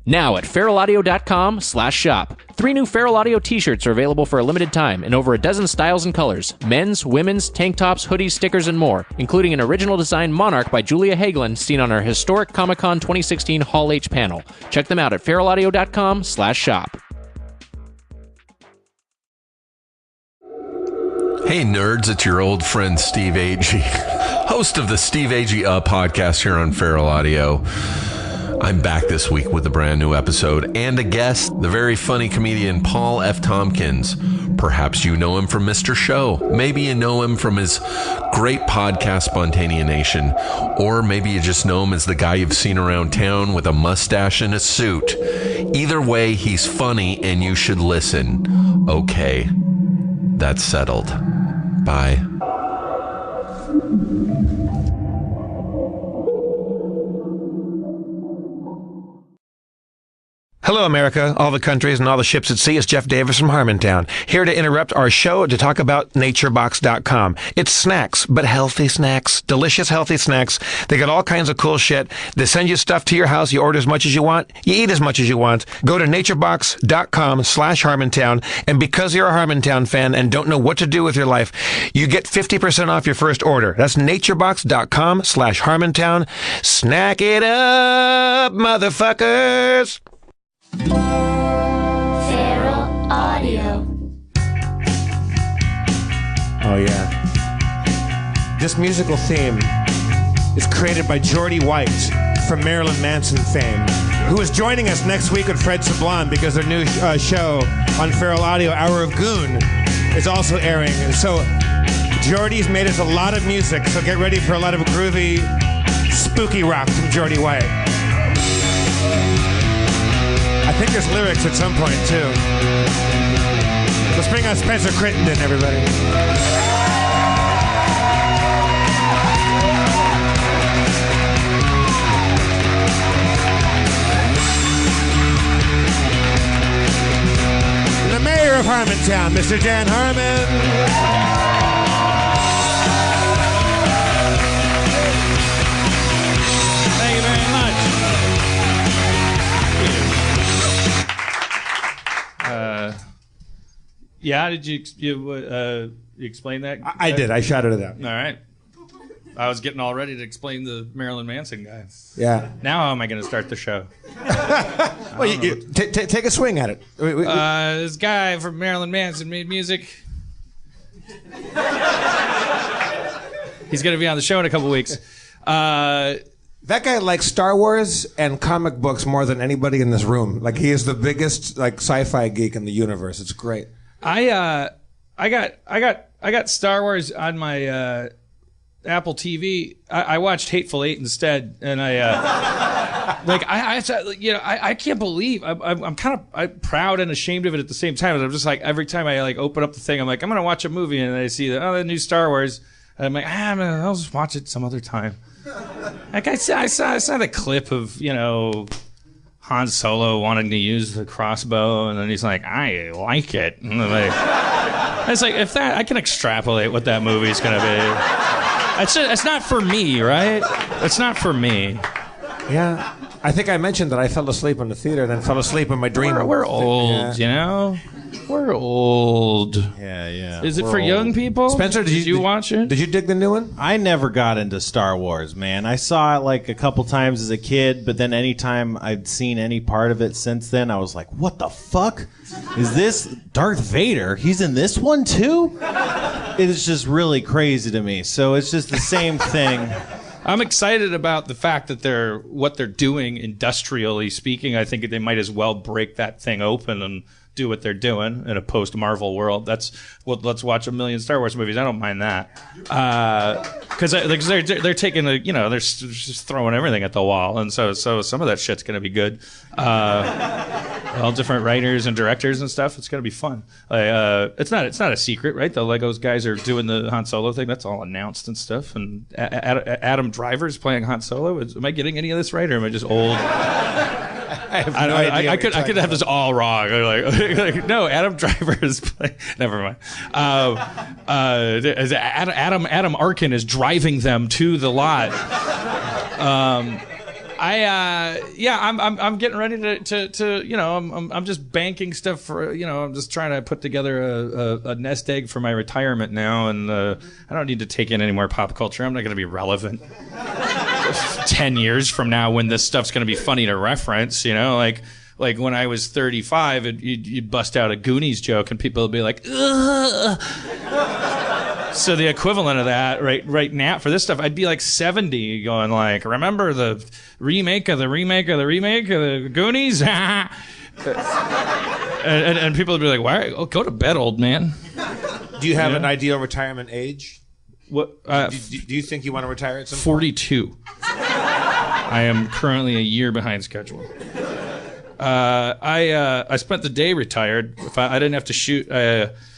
Now at feralaudio.com/shop. 3 new Feral Audio t-shirts are available for a limited time in over a dozen styles and colors. Men's, women's, tank tops, hoodies, stickers, and more, including an original design Monarch by Julia Hagelin seen on our historic Comic-Con 2016 Hall H panel. Check them out at feralaudio.com/shop. Hey nerds, it's your old friend Steve Agee, host of the Steve Agee podcast here on Feral Audio. I'm back this week with a brand new episode and a guest, the very funny comedian Paul F. Tompkins. Perhaps you know him from Mr. Show. Maybe you know him from his great podcast, Spontaneation. Or maybe you just know him as the guy you've seen around town with a mustache and a suit. Either way, he's funny and you should listen. Okay, that's settled. Bye. Hello, America, all the countries and all the ships at sea. It's Jeff Davis from Harmontown, here to interrupt our show to talk about naturebox.com. It's snacks, but healthy snacks, delicious, healthy snacks. They got all kinds of cool shit. They send you stuff to your house. You order as much as you want. You eat as much as you want. Go to naturebox.com/Harmontown. And because you're a Harmontown fan and don't know what to do with your life, you get 50% off your first order. That's naturebox.com/Harmontown. Snack it up, motherfuckers. Feral Audio. Oh, yeah. This musical theme is created by Geordie White from Marilyn Manson fame, who is joining us next week with Fred Sublime because their new show on Feral Audio, Hour of Goon, is also airing. And so Geordie's made us a lot of music, so get ready for a lot of groovy, spooky rock from Geordie White. I think there's lyrics at some point, too. Let's bring out Spencer Crittenden, everybody. The mayor of Harmontown, Mr. Dan Harmon. Thank you very much. Yeah, did you explain that? I did. I shouted it out. All right. I was getting all ready to explain the Marilyn Manson guy. Yeah. Now how am I going to start the show? Well, take a swing at it. This guy from Marilyn Manson made music. He's going to be on the show in a couple weeks. That guy likes Star Wars and comic books more than anybody in this room. Like, he is the biggest sci-fi geek in the universe. It's great. I got Star Wars on my Apple TV. I watched Hateful Eight instead, and I can't believe I'm kind of proud and ashamed of it at the same time. I'm just like, every time I open up the thing, I'm like, I'm gonna watch a movie, and I see the new Star Wars, and I'm like, I'll just watch it some other time. Like I saw the clip of Han Solo wanting to use the crossbow, and then he's like, I like it. And I'm like, it's like, if that, I can extrapolate what that movie's gonna be. It's not for me, right? It's not for me. Yeah, I think I mentioned that I fell asleep in the theater and then fell asleep in my dream. We're old, We're old. Yeah. Is it for young people? Spencer, did you watch it? Did you dig the new one? I never got into Star Wars, man. I saw it a couple times as a kid, but then anytime I'd seen any part of it since then, I was like, what the fuck? Is this Darth Vader? He's in this one too? It is just really crazy to me. So it's just the same thing. I'm excited about the fact that what they're doing industrially speaking. I think they might as well break that thing open and do what they're doing in a post-Marvel world. Let's watch a million Star Wars movies. I don't mind that. Because they're taking they're just throwing everything at the wall, and so some of that shit's gonna be good. All different writers and directors and stuff. It's gonna be fun. It's not a secret, right? The Legos guys are doing the Han Solo thing. That's all announced and stuff. And Adam Driver's playing Han Solo. Am I getting any of this right, or am I just old? I have no idea. I could have this all wrong. No, Adam Driver is playing. Never mind. Adam Arkin is driving them to the lot. I'm getting ready to you know, I'm just banking stuff for, you know, I'm just trying to put together a nest egg for my retirement now, and I don't need to take in any more pop culture. I'm not going to be relevant 10 years from now when this stuff's going to be funny to reference, you know, like when I was 35, you'd bust out a Goonies joke and people would be like, ugh. So the equivalent of that right now for this stuff, I'd be like 70 going like, remember the remake of the Goonies? and people would be like, why? Oh, go to bed, old man. Do you have an ideal retirement age? What? Do you think you want to retire at some 42. point? I am currently a year behind schedule. I spent the day retired. If I didn't have to shoot.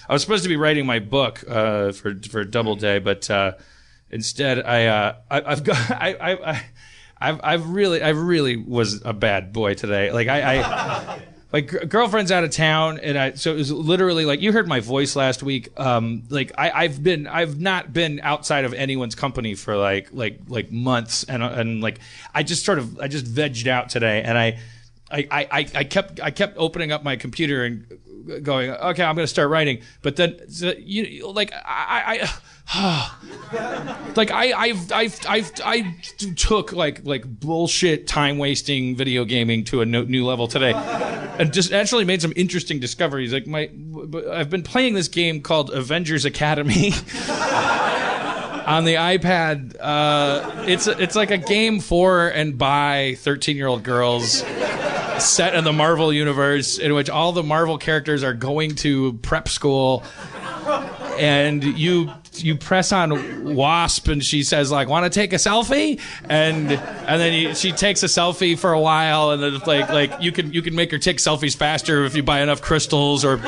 I was supposed to be writing my book for Doubleday, but instead I really was a bad boy today. Like my girlfriend's out of town, and so it was literally like, you heard my voice last week. Like I've not been outside of anyone's company for like months, and like I just vegged out today, and I kept opening up my computer and going, okay, I'm going to start writing, but then I took like bullshit time wasting video gaming to a new level today, and just actually made some interesting discoveries. Like I've been playing this game called Avengers Academy on the iPad. It's like a game for and by 13-year-old girls, set in the Marvel universe, in which all the Marvel characters are going to prep school, and you press on Wasp, and she says like, want to take a selfie, and then she takes a selfie for a while, and then like you can make her take selfies faster if you buy enough crystals, or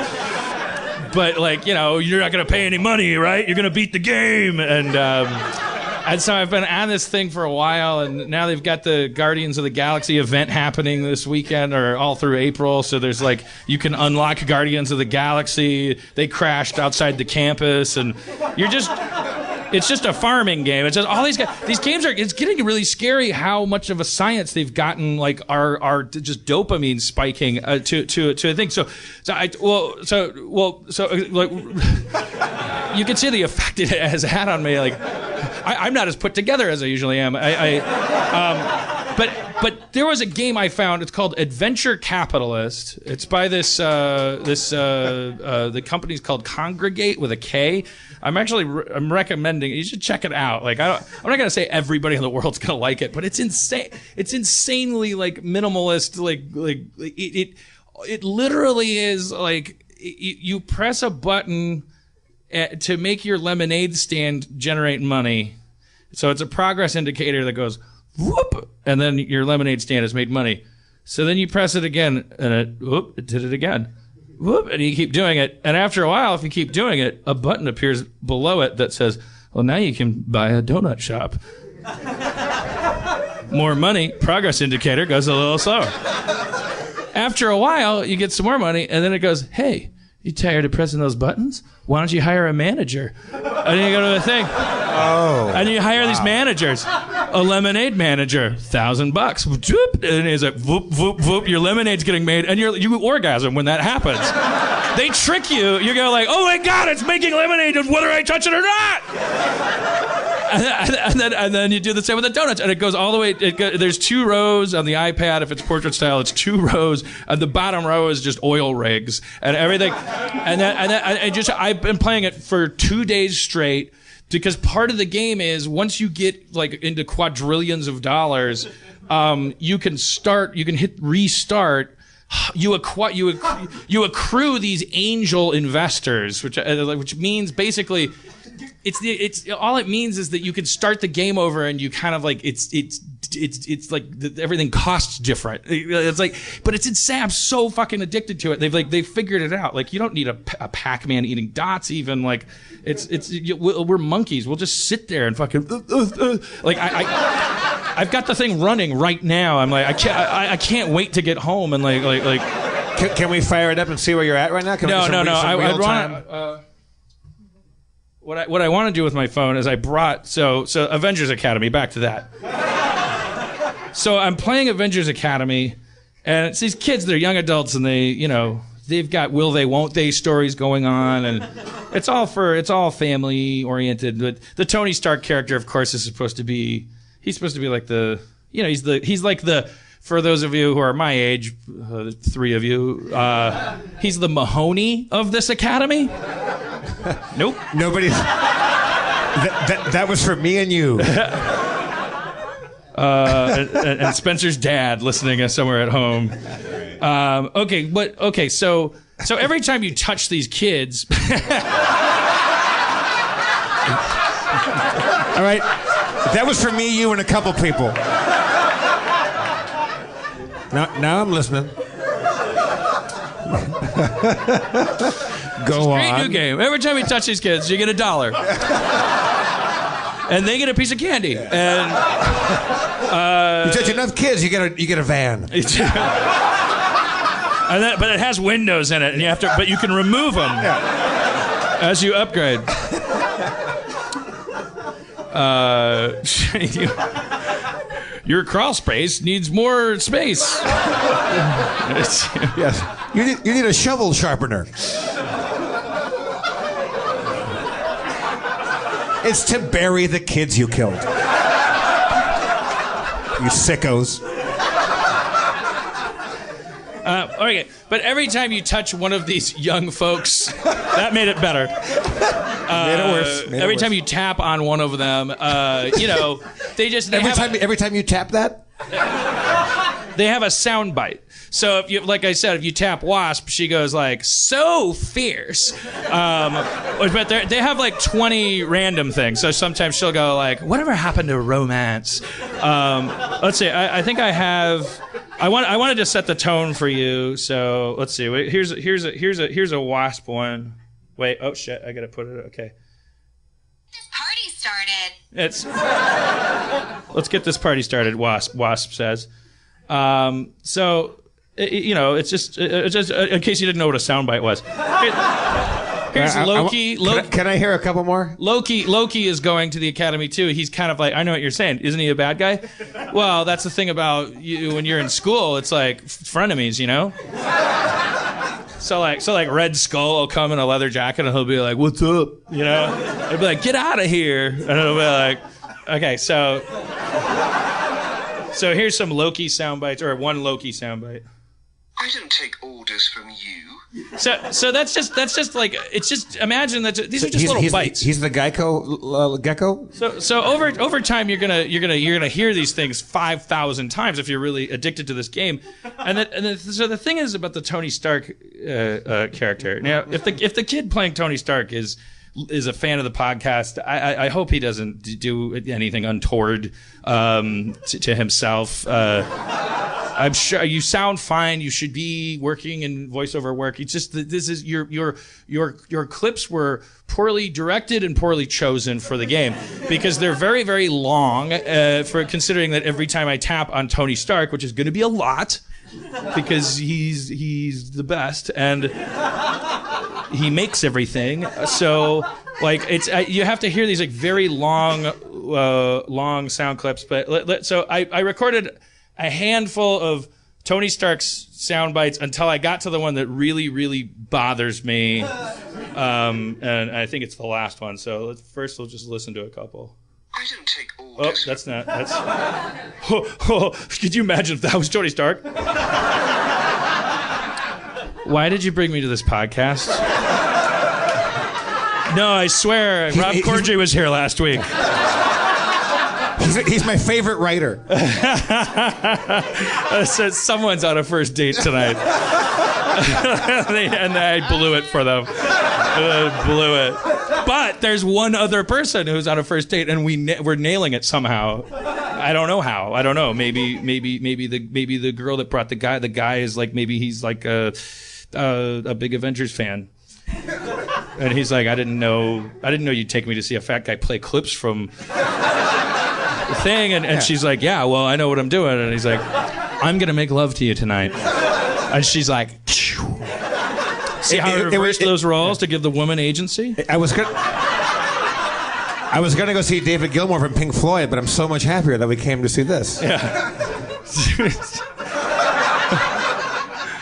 but like, you know, you're not gonna pay any money, right? You're gonna beat the game, and so I've been on this thing for a while, and now they've got the Guardians of the Galaxy event happening this weekend, or all through April. So there's like, you can unlock Guardians of the Galaxy. They crashed outside the campus, and it's just a farming game. It's just all these games are. It's getting really scary how much of a science they've gotten. Like are just dopamine spiking to a thing. So like you can see the effect it has had on me. Like I'm not as put together as I usually am. But there was a game I found. It's called Adventure Capitalist. It's by the company's called Congregate with a K. I'm recommending it. You should check it out. Like I'm not gonna say everybody in the world's gonna like it, but it's insane. It's insanely like minimalist. Like it literally is like you press a button to make your lemonade stand generate money. So it's a progress indicator that goes whoop, and then your lemonade stand has made money. So then you press it again, and it did it again. Whoop, and you keep doing it. And after a while, if you keep doing it, a button appears below it that says, well, now you can buy a donut shop. More money, progress indicator goes a little slower. After a while, you get some more money, and then it goes, hey, you tired of pressing those buttons? Why don't you hire a manager? And then you go to the thing. Oh. And you hire these managers. A lemonade manager, $1,000. And he's like, whoop, whoop, whoop. Your lemonade's getting made, and you orgasm when that happens. They trick you. You go like, oh my God, it's making lemonade, whether I touch it or not. And then you do the same with the donuts, and it goes all the way. There's 2 rows on the iPad. If it's portrait style, it's 2 rows, and the bottom row is just oil rigs and everything. And I've been playing it for 2 days straight, because part of the game is once you get like into quadrillions of dollars, you can hit restart. You accrue these angel investors, which means basically. It's all it means is that you can start the game over, and you kind of like it's like everything costs different. It's like, but it's insane. I'm so fucking addicted to it. They've figured it out. Like you don't need a Pac-Man eating dots even. Like we're monkeys. We'll just sit there and fucking like I've got the thing running right now. I'm like I can't wait to get home and like. Can we fire it up and see where you're at right now? No. I want. What I want to do with my phone is I brought so Avengers Academy, back to that. So I'm playing Avengers Academy, and it's these kids, they're young adults, and they've got will they, won't they stories going on, and it's all family oriented. But the Tony Stark character, of course, he's supposed to be like he's like the, for those of you who are my age, 3 of you, he's the Mahoney of this academy. Nope. Nobody's. That was for me and you. And Spencer's dad listening somewhere at home. So every time you touch these kids. All right. That was for me, you, and a couple people. Now I'm listening. Go on. Great new game. Every time you touch these kids, you get $1. And they get a piece of candy. And you touch enough kids, you get a van. But it has windows in it, and but you can remove them as you upgrade. Your crawl space needs more space. Yes. You need a shovel sharpener. It's to bury the kids you killed. You sickos. Okay, but every time you touch one of these young folks, that made it better. Made it worse. Every time you tap on one of them, they every time you tap that, they have a sound bite. So if you tap Wasp, she goes like, so fierce. But they have like 20 random things. So sometimes she'll go like, whatever happened to romance? Let's see. I think I have. I wanted to set the tone for you. So let's see. Wait, here's a Wasp one. Wait. Oh shit. I gotta put it. Okay. This party started. Let's get this party started. Wasp says. It's just in case you didn't know what a soundbite was. Here's Loki. Can I hear a couple more? Loki is going to the academy too. He's kind of like, I know what you're saying. Isn't he a bad guy? Well, that's the thing about you when you're in school. It's like frenemies, you know. So like Red Skull will come in a leather jacket and he'll be like, "What's up?" You know. He'll be like, "Get out of here," and he'll be like, "Okay, so here's some Loki soundbites, or one Loki soundbite." I don't take orders from you. So that's just like, it's just, imagine that these are just little bites. He's the gecko. So over time you're gonna hear these things 5,000 times if you're really addicted to this game. So the thing is about the Tony Stark character. Now, if the kid playing Tony Stark is a fan of the podcast, I hope he doesn't do anything untoward to himself. I'm sure you sound fine. You should be working in voiceover work. It's just that this is your clips were poorly directed and poorly chosen for the game because they're very, very long. For considering that every time I tap on Tony Stark, which is going to be a lot, because he's the best and he makes everything. So like you have to hear these like very long sound clips. But so I recorded a handful of Tony Stark's sound bites until I got to the one that really, really bothers me. And I think it's the last one. So first we'll just listen to a couple. I don't take orders. Oh, that's not. That's. Could you imagine if that was Tony Stark? Why did you bring me to this podcast? No, I swear, Rob Corddry was here last week. He's my favorite writer. So someone's on a first date tonight. And I blew it for them. Blew it. But there's one other person who's on a first date, and we're nailing it somehow. I don't know how. I don't know. Maybe the girl that brought the guy is like, maybe he's like a big Avengers fan. And he's like, I didn't know you'd take me to see a fat guy play clips from the thing. And she's like, yeah, well, I know what I'm doing. And he's like, I'm going to make love to you tonight. And she's like, see how I reversed those roles to give the woman agency? I was gonna go see David Gilmour from Pink Floyd, but I'm so much happier that we came to see this. Yeah.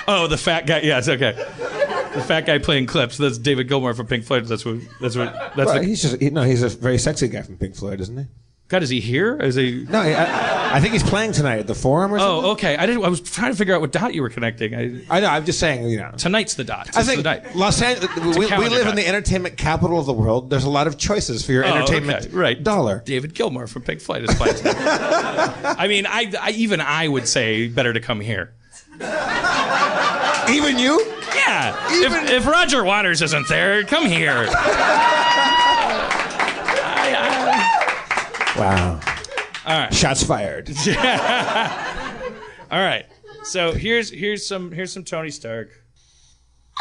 Oh, the fat guy. Yeah, it's okay. The fat guy playing clips. That's David Gilmour from Pink Floyd. That's he's a very sexy guy from Pink Floyd, isn't he? God, is he here? Is he? No, I think he's playing tonight at the Forum or something. Oh, okay. I was trying to figure out what dot you were connecting. I know. I'm just saying, Tonight's the dot. I think the night. Los Angeles. We live in the entertainment capital of the world. There's a lot of choices for your entertainment dollar. David Gilmour from Pink Floyd is playing tonight. I mean, I would say better to come here. Even you? Yeah. If Roger Waters isn't there, come here. Wow. All right. Shots fired. All right. So here's some Tony Stark.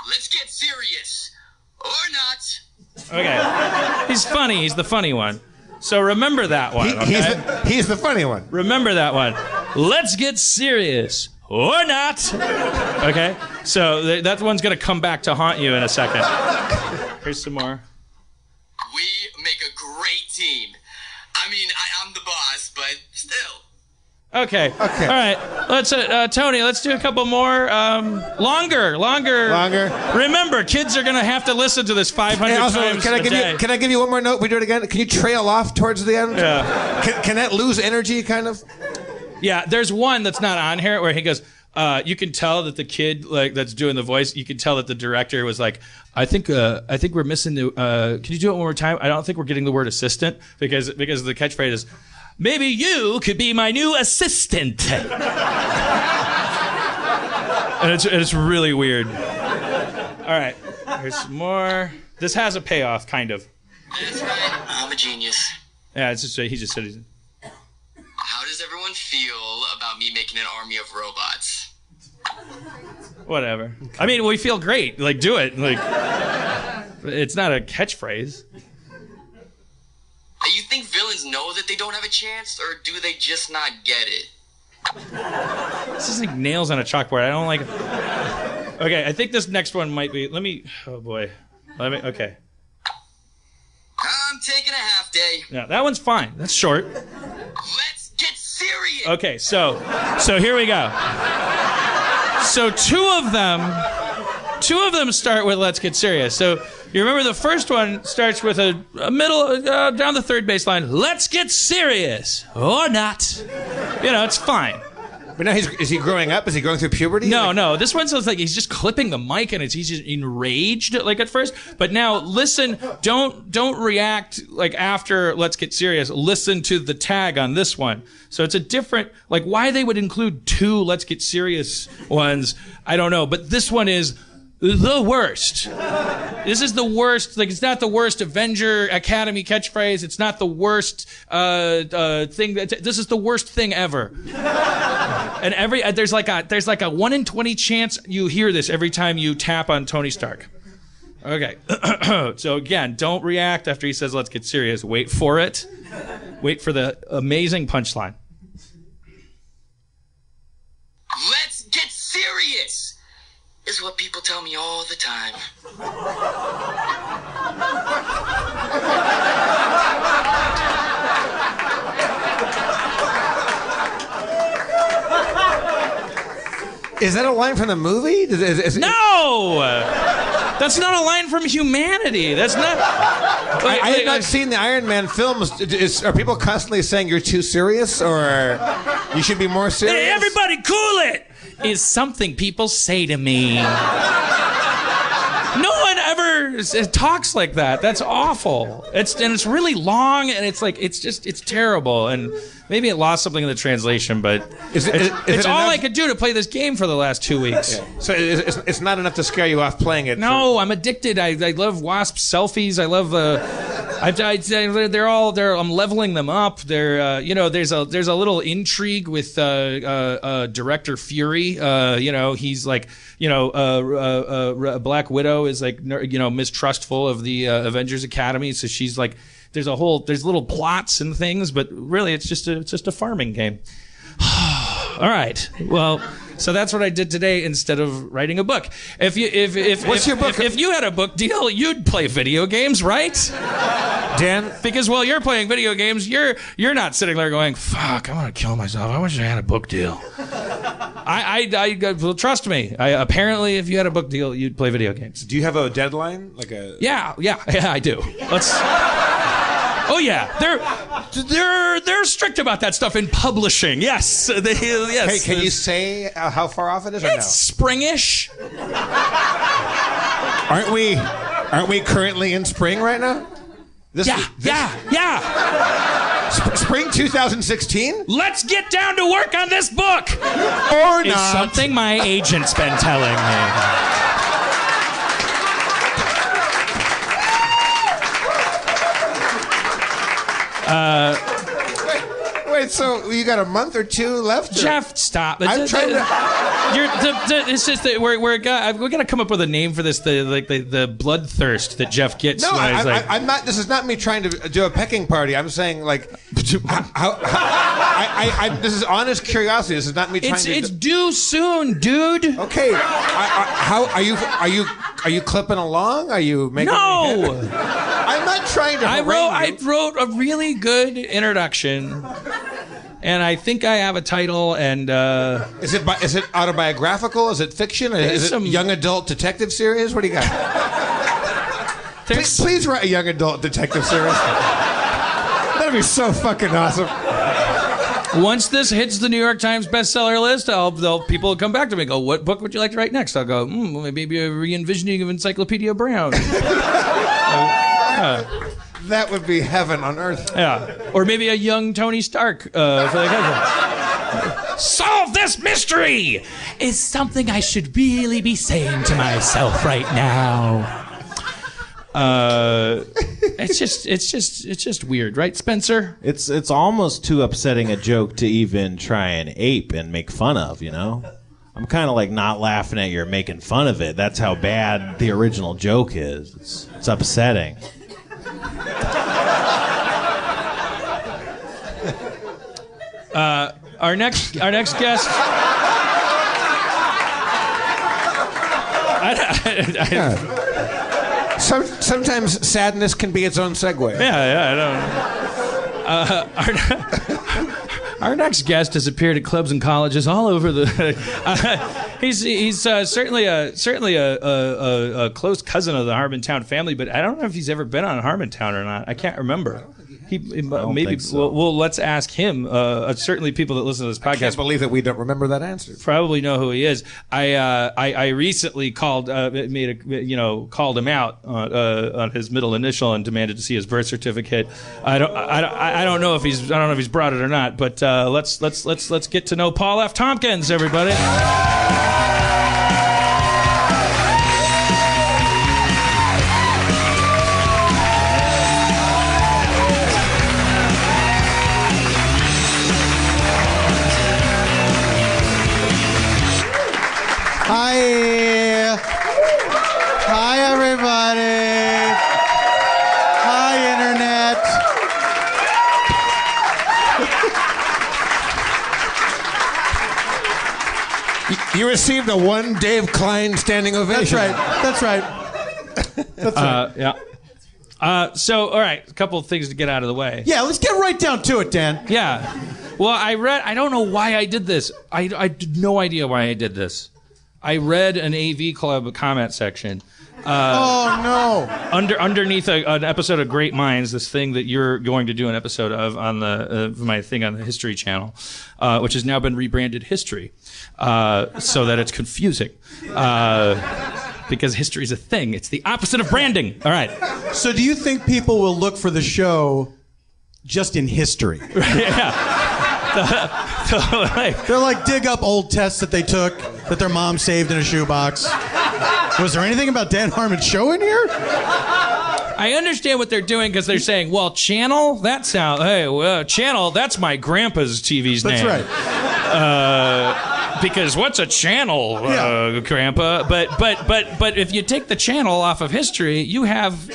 Let's get serious. Or not. Okay. He's funny. He's the funny one. So remember that one. Okay? He's the funny one. Remember that one. Let's get serious. Or not. Okay? So that one's going to come back to haunt you in a second. Here's some more. We make a great team. I mean, I'm the boss, but still. Okay. All right. Let's Tony, let's do a couple more. Longer. Remember, kids are going to have to listen to this 500 times a day. Can I give you one more note? We do it again. Can you trail off towards the end? Yeah. Can that lose energy, kind of? Yeah, there's one that's not on here where he goes, you can tell that the kid that's doing the voice, you can tell that the director was like, I think we're missing the can you do it one more time? I don't think we're getting the word assistant because the catchphrase is, maybe you could be my new assistant. And it's really weird. All right, here's some more. This has a payoff, kind of. That's right. I'm a genius. Yeah, it's just he just said he's. How does everyone feel about me making an army of robots? Whatever. Okay. I mean, we feel great. Like, do it. Like, it's not a catchphrase. You think villains know that they don't have a chance, or do they just not get it? This is like nails on a chalkboard. I don't like it. Okay, I think this next one might be. Oh boy. Okay. I'm taking a half day. Yeah, that one's fine. That's short. Let's get serious. Okay, so here we go. So two of them start with "Let's get serious." So you remember the first one starts with a middle down the third bass line. Let's get serious or not. It's fine. But now is he growing up? Is he going through puberty? No. This one sounds like he's just clipping the mic and he's just enraged like at first. But now listen, don't react like after Let's Get Serious. Listen to the tag on this one. So it's a different, like why they would include two Let's Get Serious ones, I don't know. But this one is the worst. This is the worst. Like, it's not the worst Avenger Academy catchphrase. It's not the worst thing. This is the worst thing ever. And there's like a 1 in 20 chance you hear this every time you tap on Tony Stark. Okay. So again, don't react after he says "Let's get serious." Wait for it. Wait for the amazing punchline. Let's get serious. Is what people tell me all the time. Is that a line from the movie? No! That's not a line from Humanity. That's not... I have not seen the Iron Man films. Are people constantly saying you're too serious or you should be more serious? Hey, everybody cool it! Is something people say to me. No one ever talks like that. That's awful. It's really long, and it's terrible. And maybe it lost something in the translation, but it's all I could do to play this game for the last 2 weeks. Okay. So it's not enough to scare you off playing it. No, I'm addicted. I love wasp selfies. I love I'm leveling them up. There's a little intrigue with director Fury. He's like, Black Widow is like, mistrustful of the Avengers Academy. So she's like, there's little plots and things, but really it's just a farming game. All right. Well, so that's what I did today instead of writing a book. What's your book? If you had a book deal, you'd play video games, right? Dan? Because while you're playing video games, you're not sitting there going, fuck, I'm going to kill myself. I wish I had a book deal. Well, trust me. Apparently, if you had a book deal, you'd play video games. Do you have a deadline? Yeah, I do. Oh yeah, they're strict about that stuff in publishing. Yes, yes. Hey, can you say how far off it is? Or it's springish. Aren't we currently in spring right now? Yeah. Spring 2016? Let's get down to work on this book. Or not. It's something my agent's been telling me. Wait, so you got a month or two left? Jeff, stop. I'm trying to... It's just that we're gonna come up with a name for this, the bloodthirst that Jeff gets. No, when he's I'm not. This is not me trying to do a pecking party. I'm saying this is honest curiosity. This is not me trying to. It's due soon, dude. Okay. How are you clipping along? Are you making? No. I'm not trying to. I wrote a really good introduction. And I think I have a title. And is it autobiographical? Is it fiction? Is it young adult detective series? What do you got? Please write a young adult detective series. That'd be so fucking awesome. Once this hits the New York Times bestseller list, people will come back to me and go, what book would you like to write next? I'll go, maybe a re-envisioning of Encyclopedia Brown. That would be heaven on earth. Yeah. Or maybe a young Tony Stark. For the Solve this mystery is something I should really be saying to myself right now. It's just weird, right, Spencer? It's almost too upsetting a joke to even try and ape and make fun of, you know? I'm kind of like not laughing at you're making fun of it. That's how bad the original joke is. It's upsetting. Our next guest. Sometimes sadness can be its own segue. Yeah, I don't. Our next guest has appeared at clubs and colleges all over the. He's certainly a close cousin of the Harmontown family, but I don't know if he's ever been on Harmontown or not. I can't remember. Maybe so. Well, let's ask him. Certainly, people that listen to this podcast I can't believe that we don't remember that answer. Probably know who he is. I recently called him out on his middle initial and demanded to see his birth certificate. I don't know if he's brought it or not. But let's get to know Paul F. Tompkins, everybody. Hi, everybody. Hi, Internet. You received a one Dave Klein standing ovation. That's right. Yeah. So, all right, a couple of things to get out of the way. Yeah, let's get right down to it, Dan. Yeah. Well, I don't know why I did this. I had no idea why I did this. I read an AV Club comment section. Oh, no. Underneath an episode of Great Minds, this thing that you're going to do an episode of on my thing on the History Channel, which has now been rebranded History, so that it's confusing. Because history is a thing. It's the opposite of branding. All right. So do you think people will look for the show just in history? Yeah. They're like, dig up old tests that they took that their mom saved in a shoebox. Was there anything about Dan Harmon's show in here? I understand what they're doing because they're saying, well, Channel, Channel, that's my grandpa's TV's name. That's right. Because what's a channel, Grandpa? But if you take the channel off of history, you have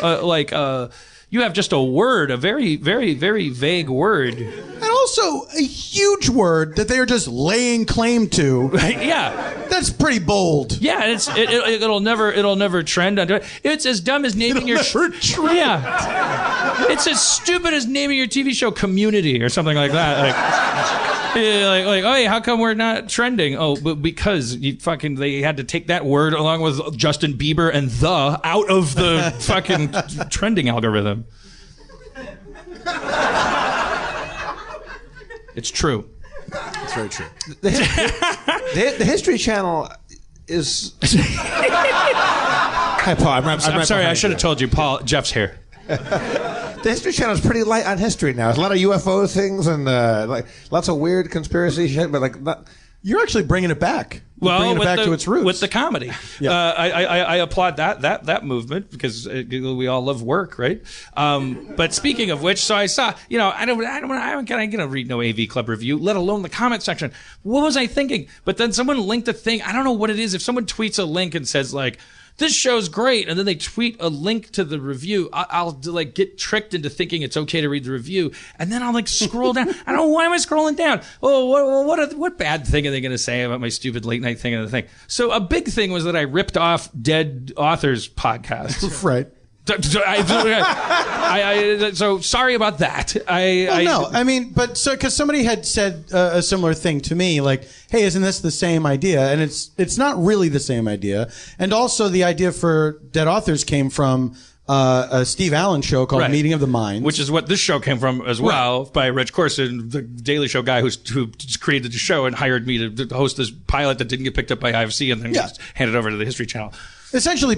you have just a word, a very, very, very vague word. And also a huge word that they are just laying claim to. Yeah, that's pretty bold. Yeah, it'll never trend. It's as dumb as naming your trend. Yeah, it's as stupid as naming your TV show Community or something like that. Like, oh, hey, how come we're not trending? Oh, but because they had to take that word along with Justin Bieber and the out of the fucking trending algorithm. It's true. It's very true. The History Channel is. Hi, Paul. I'm sorry. I should have told you, Paul. Jeff's here. The History Channel is pretty light on history now. There's a lot of UFO things and like lots of weird conspiracy shit, but like you're actually bringing it back. Bringing it back to its roots with the comedy. Yeah. I applaud that movement because we all love work, right? But speaking of which, so I saw, I'm gonna read no AV Club review, let alone the comment section. What was I thinking? But then someone linked a thing. I don't know what it is. If someone tweets a link and says like, this show's great, and then they tweet a link to the review, I'll like get tricked into thinking it's okay to read the review, and then I'll like scroll down. I don't know, why am I scrolling down? Oh, what bad thing are they going to say about my stupid late night thing and the thing? So a big thing was that I ripped off Dead Authors podcast. Right. So sorry about that. Because somebody had said a similar thing to me, like, "Hey, isn't this the same idea?" And it's not really the same idea. And also, the idea for Dead Authors came from a Steve Allen show called Meeting of the Minds, which is what this show came from as well, by Rich Corson, the Daily Show guy who created the show and hired me to host this pilot that didn't get picked up by IFC and then just handed over to the History Channel. Essentially,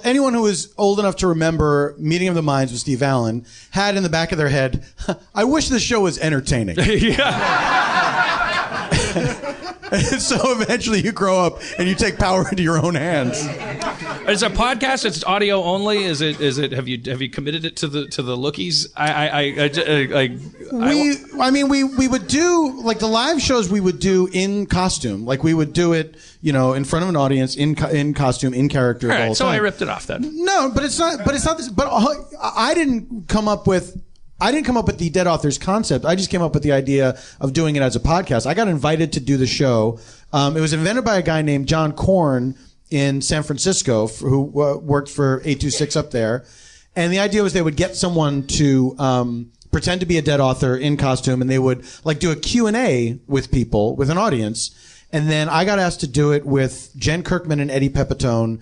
anyone who was old enough to remember Meeting of the Minds with Steve Allen had in the back of their head, I wish this show was entertaining. And so eventually you grow up and you take power into your own hands. It's a podcast. It's audio only. Is it? Have you committed it to the lookies? We would do like the live shows. We would do in costume. Like we would do it, in front of an audience in costume, in character. All right, the whole so time. I ripped it off then. No, but it's not. But it's not this. But I didn't come up with the Dead Authors concept. I just came up with the idea of doing it as a podcast. I got invited to do the show. It was invented by a guy named John Korn in San Francisco, who worked for 826 up there. And the idea was they would get someone to pretend to be a dead author in costume, and they would like do a Q&A with people, with an audience. And then I got asked to do it with Jen Kirkman and Eddie Pepitone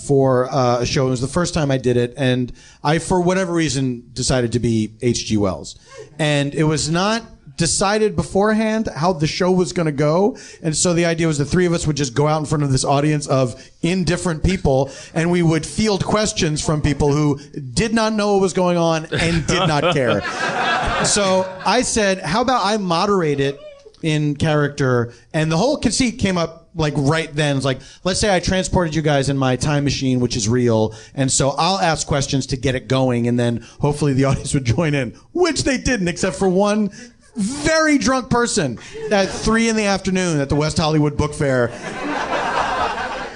for a show. It was the first time I did it, and I, for whatever reason, decided to be H.G. Wells. And it was not decided beforehand how the show was going to go. And so the idea was the three of us would just go out in front of this audience of indifferent people, and we would field questions from people who did not know what was going on and did not care. So I said, how about I moderate it in character? And the whole conceit came up like right then. It's like, let's say I transported you guys in my time machine, which is real, and so I'll ask questions to get it going, and then hopefully the audience would join in, which they didn't, except for one very drunk person at 3 p.m. at the West Hollywood Book Fair.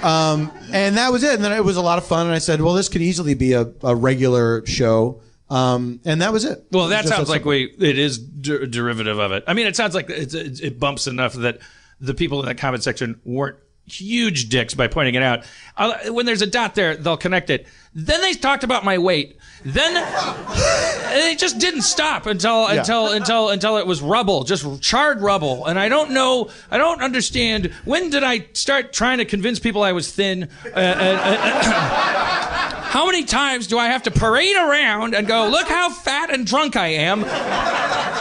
And that was it. And then it was a lot of fun, and I said, well, this could easily be a regular show. And that was it. Well, that sounds like it is derivative of it. I mean, it sounds like it bumps enough that the people in that comment section weren't huge dicks by pointing it out. When there's a dot there, they'll connect it. Then they talked about my weight. Then it just didn't stop until it was rubble, just charred rubble. And I don't understand, when did I start trying to convince people I was thin? How many times do I have to parade around and go, look how fat and drunk I am,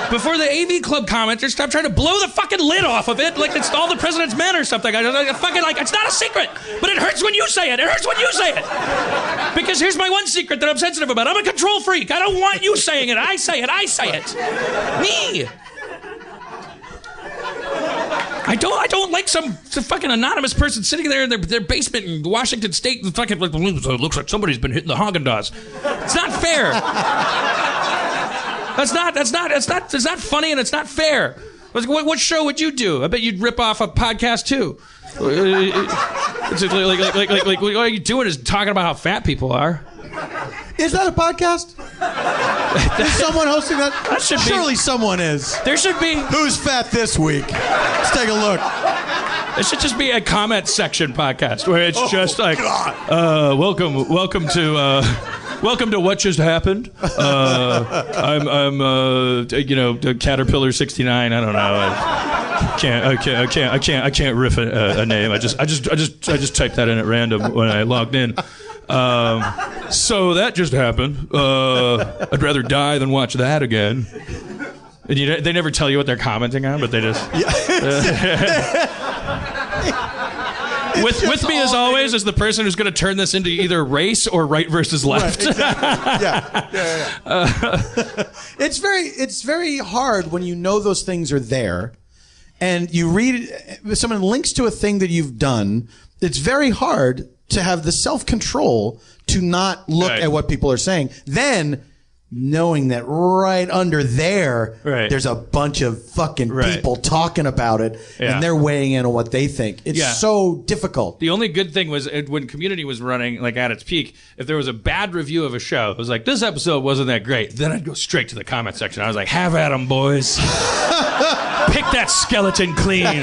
before the AV Club commenters stop trying to blow the fucking lid off of it like it's all the President's Men or something? I fucking it's not a secret, but it hurts when you say it. It hurts when you say it. Because here's my one secret that I'm sensitive about. I'm a control freak. I don't want you saying it. I say it. I say it. Me. I don't like some fucking anonymous person sitting there in their basement in Washington State and fucking like, it looks like somebody's been hitting the Haagen-Dazs. It's not fair. That's not funny, and it's not fair. What show would you do? I bet you'd rip off a podcast too. It's like all you're doing is talking about how fat people are. Is that a podcast? Is someone hosting that? That should be. Surely someone is. There should be. Who's fat this week? Let's take a look. It should just be a comment section podcast where it's just like, welcome to what just happened. I'm Caterpillar 69. I don't know. I can't riff a name. I just typed that in at random when I logged in. So that just happened. I'd rather die than watch that again. And they never tell you what they're commenting on, but they just. With me as always is the person who's going to turn this into either race or right versus left. Right, exactly. It's very hard when you know those things are there, and you read if someone links to a thing that you've done. It's very hard to have the self-control to not look at what people are saying. Then, knowing that right under there, there's a bunch of fucking people talking about it, and they're weighing in on what they think. It's so difficult. The only good thing was when Community was running, like, at its peak, if there was a bad review of a show, it was like, this episode wasn't that great. Then I'd go straight to the comment section. I was like, have at 'em, boys. Pick that skeleton clean.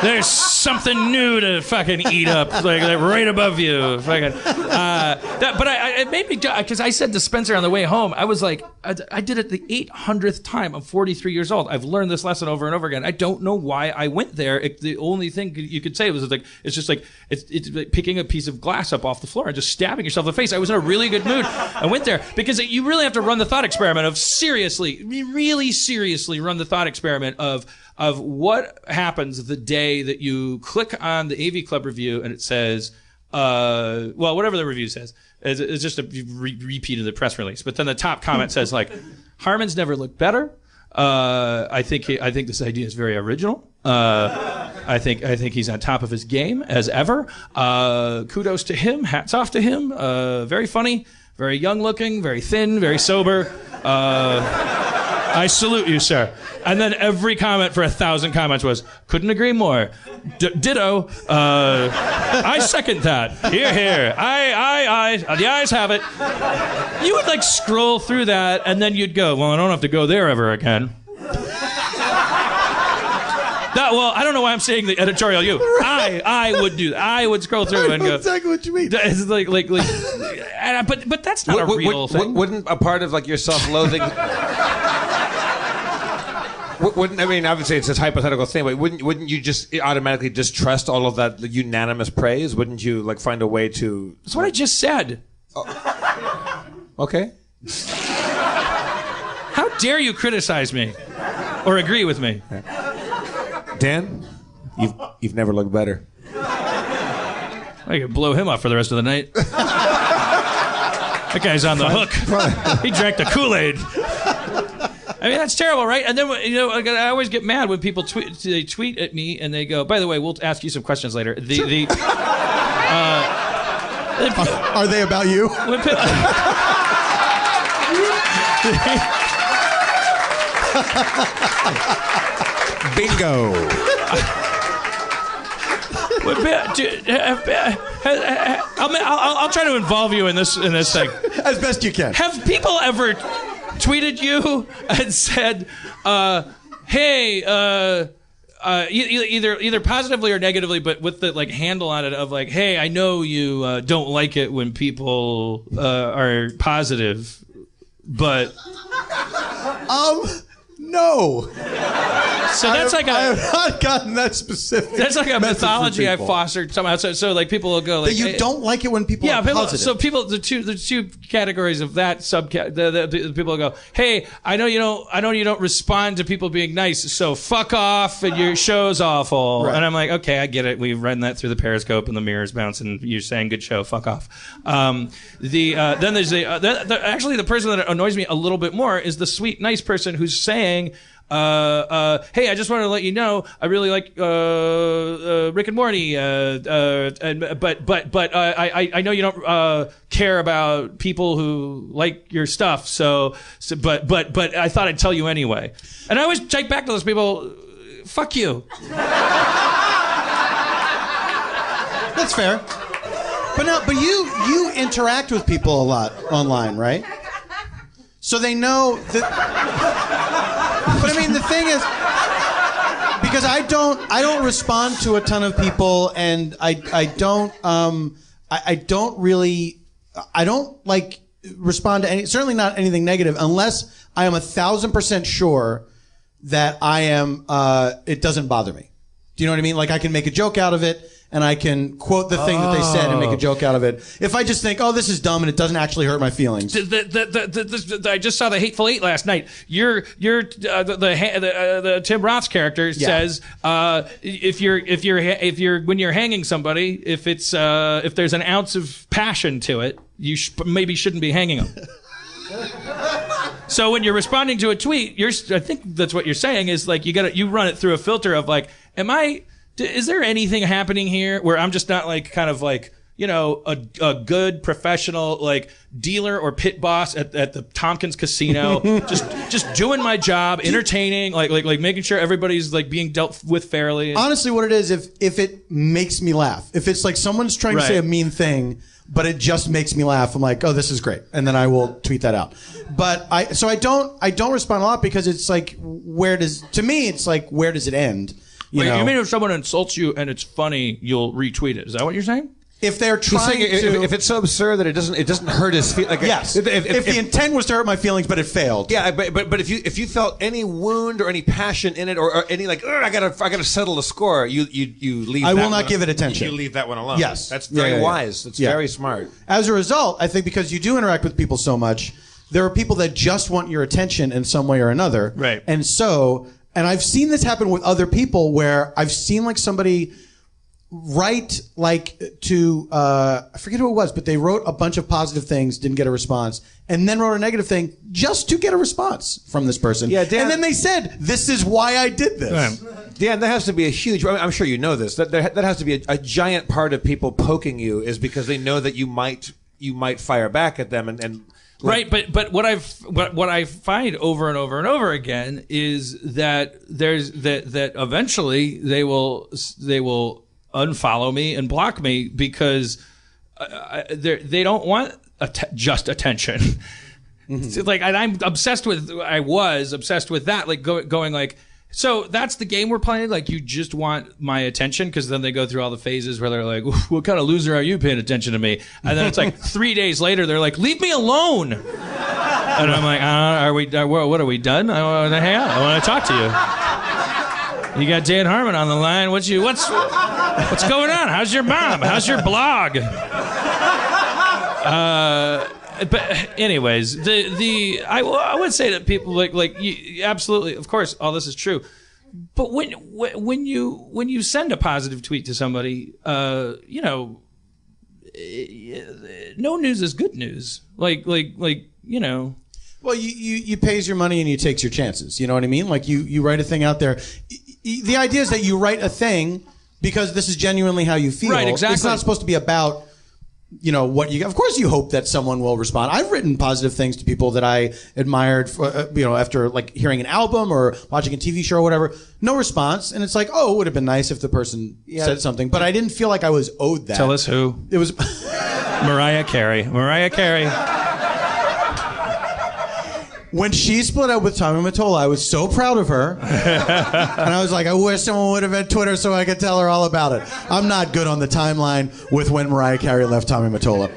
There's something new to fucking eat up, like right above you. Fucking. It made me, because I said to Spencer on the way home, I was like, I did it the 800th time. I'm 43 years old. I've learned this lesson over and over again. I don't know why I went there. The only thing you could say was like, it's just like, it's like picking a piece of glass up off the floor and just stabbing yourself in the face. I was in a really good mood. I went there because you really have to run the thought experiment of really seriously run the thought experiment of what happens the day that you click on the AV Club review and it says, whatever the review says. It's just a repeat of the press release. But then the top comment says, like, Harmon's never looked better. I think this idea is very original. I think he's on top of his game as ever. Kudos to him. Hats off to him. Very funny, very young looking, very thin, very sober. I salute you, sir. And then every comment for 1,000 comments was, couldn't agree more. Ditto. I second that. Here, here. I. The ayes have it. You would like scroll through that and then you'd go, well, I don't have to go there ever again. I don't know why I'm saying the editorial you. Right. I would do that. I would scroll through and go. Exactly what you mean. It's but that's not a real thing. Wouldn't a part of like your self-loathing? Wouldn't, I mean, obviously it's a hypothetical thing, but wouldn't you just automatically distrust all of that unanimous praise? Wouldn't you like find a way to? That's what I just said. Oh. Okay. How dare you criticize me or agree with me? Dan, you've never looked better. I could blow him up for the rest of the night. That guy's on the hook. He drank the Kool-Aid. I mean, that's terrible, right? And then, I always get mad when people tweet at me and they go, by the way, we'll ask you some questions later. Are they about you? Bingo. I'll try to involve you in this thing. As best you can. Have people ever tweeted you and said, hey, either positively or negatively, but with the like handle on it of like, hey, I know you don't like it when people are positive, but no. So that's I have not gotten that specific. That's like a mythology I fostered somehow. So like people will go like, that you don't like it when people are positive. So the two categories of that the people will go, hey, I know you don't respond to people being nice, so fuck off and your show's awful. Right. And I'm like, okay, I get it. We've run that through the Periscope and the mirrors bouncing. You're saying good show, fuck off. Then there's actually the person that annoys me a little bit more is the sweet nice person who's saying, hey, I just wanted to let you know I really like Rick and Morty, but I know you don't care about people who like your stuff, so but I thought I'd tell you anyway. And I always type back to those people, fuck you. That's fair. But you interact with people a lot online, right? So they know that. But I mean, the thing is, because I don't respond to a ton of people, and I don't like respond to certainly not anything negative, unless I am 1,000% sure that I am. It doesn't bother me. Do you know what I mean? Like I can make a joke out of it, and I can quote the thing that they said and make a joke out of it. If I just think, oh, this is dumb and it doesn't actually hurt my feelings. I just saw the Hateful Eight last night. The Tim Roth's character says if you're when you're hanging somebody, if there's an ounce of passion to it, you maybe shouldn't be hanging them. So when you're responding to a tweet, I think that's what you're saying is like you run it through a filter of like, is there anything happening here where I'm just not like kind of like, you know, a good professional like dealer or pit boss at the Tompkins Casino, just doing my job, entertaining, like making sure everybody's like being dealt with fairly. Honestly, what it is, if it makes me laugh, if it's like someone's trying to say a mean thing, but it just makes me laugh, I'm like, oh, this is great, and then I will tweet that out. But I don't respond a lot because it's like, where does it end? You mean if someone insults you and it's funny, you'll retweet it? Is that what you're saying? If they're trying if it's so absurd that it doesn't hurt his feelings. Like, yes. If the intent was to hurt my feelings, but it failed. Yeah, but if you felt any wound or any passion in it or any like, I gotta settle the score, you leave. I will not give it attention. You leave that one alone. Yes, that's very wise. It's very smart. As a result, I think because you do interact with people so much, there are people that just want your attention in some way or another. Right. And I've seen this happen with other people where I've seen like somebody write like to I forget who it was, but they wrote a bunch of positive things, didn't get a response, and then wrote a negative thing just to get a response from this person. Yeah, Dan, and then they said, "This is why I did this." Dan, that has to be a huge. I'm sure you know this. That has to be a giant part of people poking you is because they know that you might fire back at them and. Right, but what I find over and over and over again is that that eventually they will unfollow me and block me because they don't want just attention. Mm-hmm. Like, and I was obsessed with that, like going like, so that's the game we're playing. Like, you just want my attention, because then they go through all the phases where they're like, "What kind of loser are you paying attention to me?" And then it's like 3 days later, they're like, "Leave me alone." And I'm like, what are we done? I want to hang out. I want to talk to you. You got Dan Harmon on the line. What's going on? How's your mom? How's your blog? But anyways, I would say that people like you, absolutely, of course, all this is true. But when you send a positive tweet to somebody, you know, no news is good news. Like you know. Well, you pays your money and you takes your chances. You know what I mean? Like you write a thing out there. The idea is that you write a thing because this is genuinely how you feel. Right, exactly. It's not supposed to be about, you know, what you. Of course, you hope that someone will respond. I've written positive things to people that I admired, you know, after like hearing an album or watching a TV show or whatever. No response, and it's like, oh, it would have been nice if the person said something, but I didn't feel like I was owed that. Tell us who. It was Mariah Carey. Mariah Carey. When she split up with Tommy Mottola, I was so proud of her. And I was like, I wish someone would have had Twitter so I could tell her all about it. I'm not good on the timeline with when Mariah Carey left Tommy Mottola.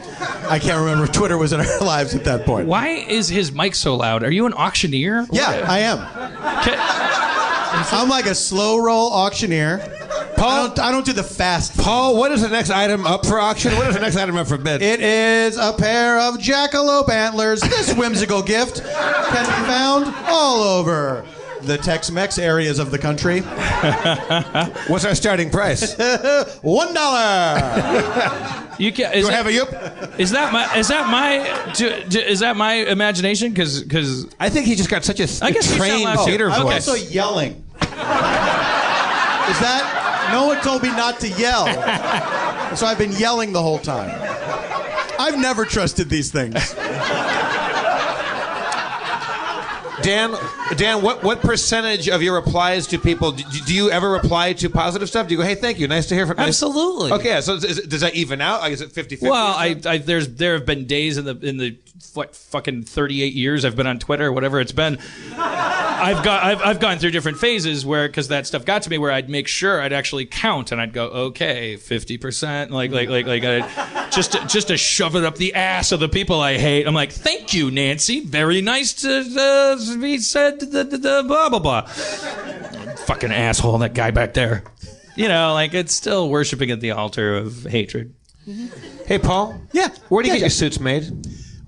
I can't remember if Twitter was in our lives at that point. Why is his mic so loud? Are you an auctioneer? Yeah, I am. I'm like a slow roll auctioneer. Paul, I don't do the fast. Paul, what is the next item up for auction? What is the next item up for bid? It is a pair of jackalope antlers. This whimsical gift can be found all over the Tex-Mex areas of the country. What's our starting price? $1. You can, do I have a yoop? Is that my imagination? Because I think he just got such a trained theater voice. I'm also yelling. Is that? No one told me not to yell. So I've been yelling the whole time. I've never trusted these things. Dan, what percentage of your replies to people, do you ever reply to positive stuff? Do you go, hey, thank you, nice to hear from you? Absolutely. Okay, so does that even out? Like, is it 50-50? Well, there have been days in the fucking 38 years I've been on Twitter or whatever it's been. I've gone through different phases where, because that stuff got to me, where I'd make sure I'd actually count and I'd go, okay, 50%, just to shove it up the ass of the people I hate. I'm like, thank you, Nancy, very nice to be said, blah blah blah. Fucking asshole, that guy back there. You know, like, it's still worshiping at the altar of hatred. Hey, Paul. Yeah. Where do you get your suits made?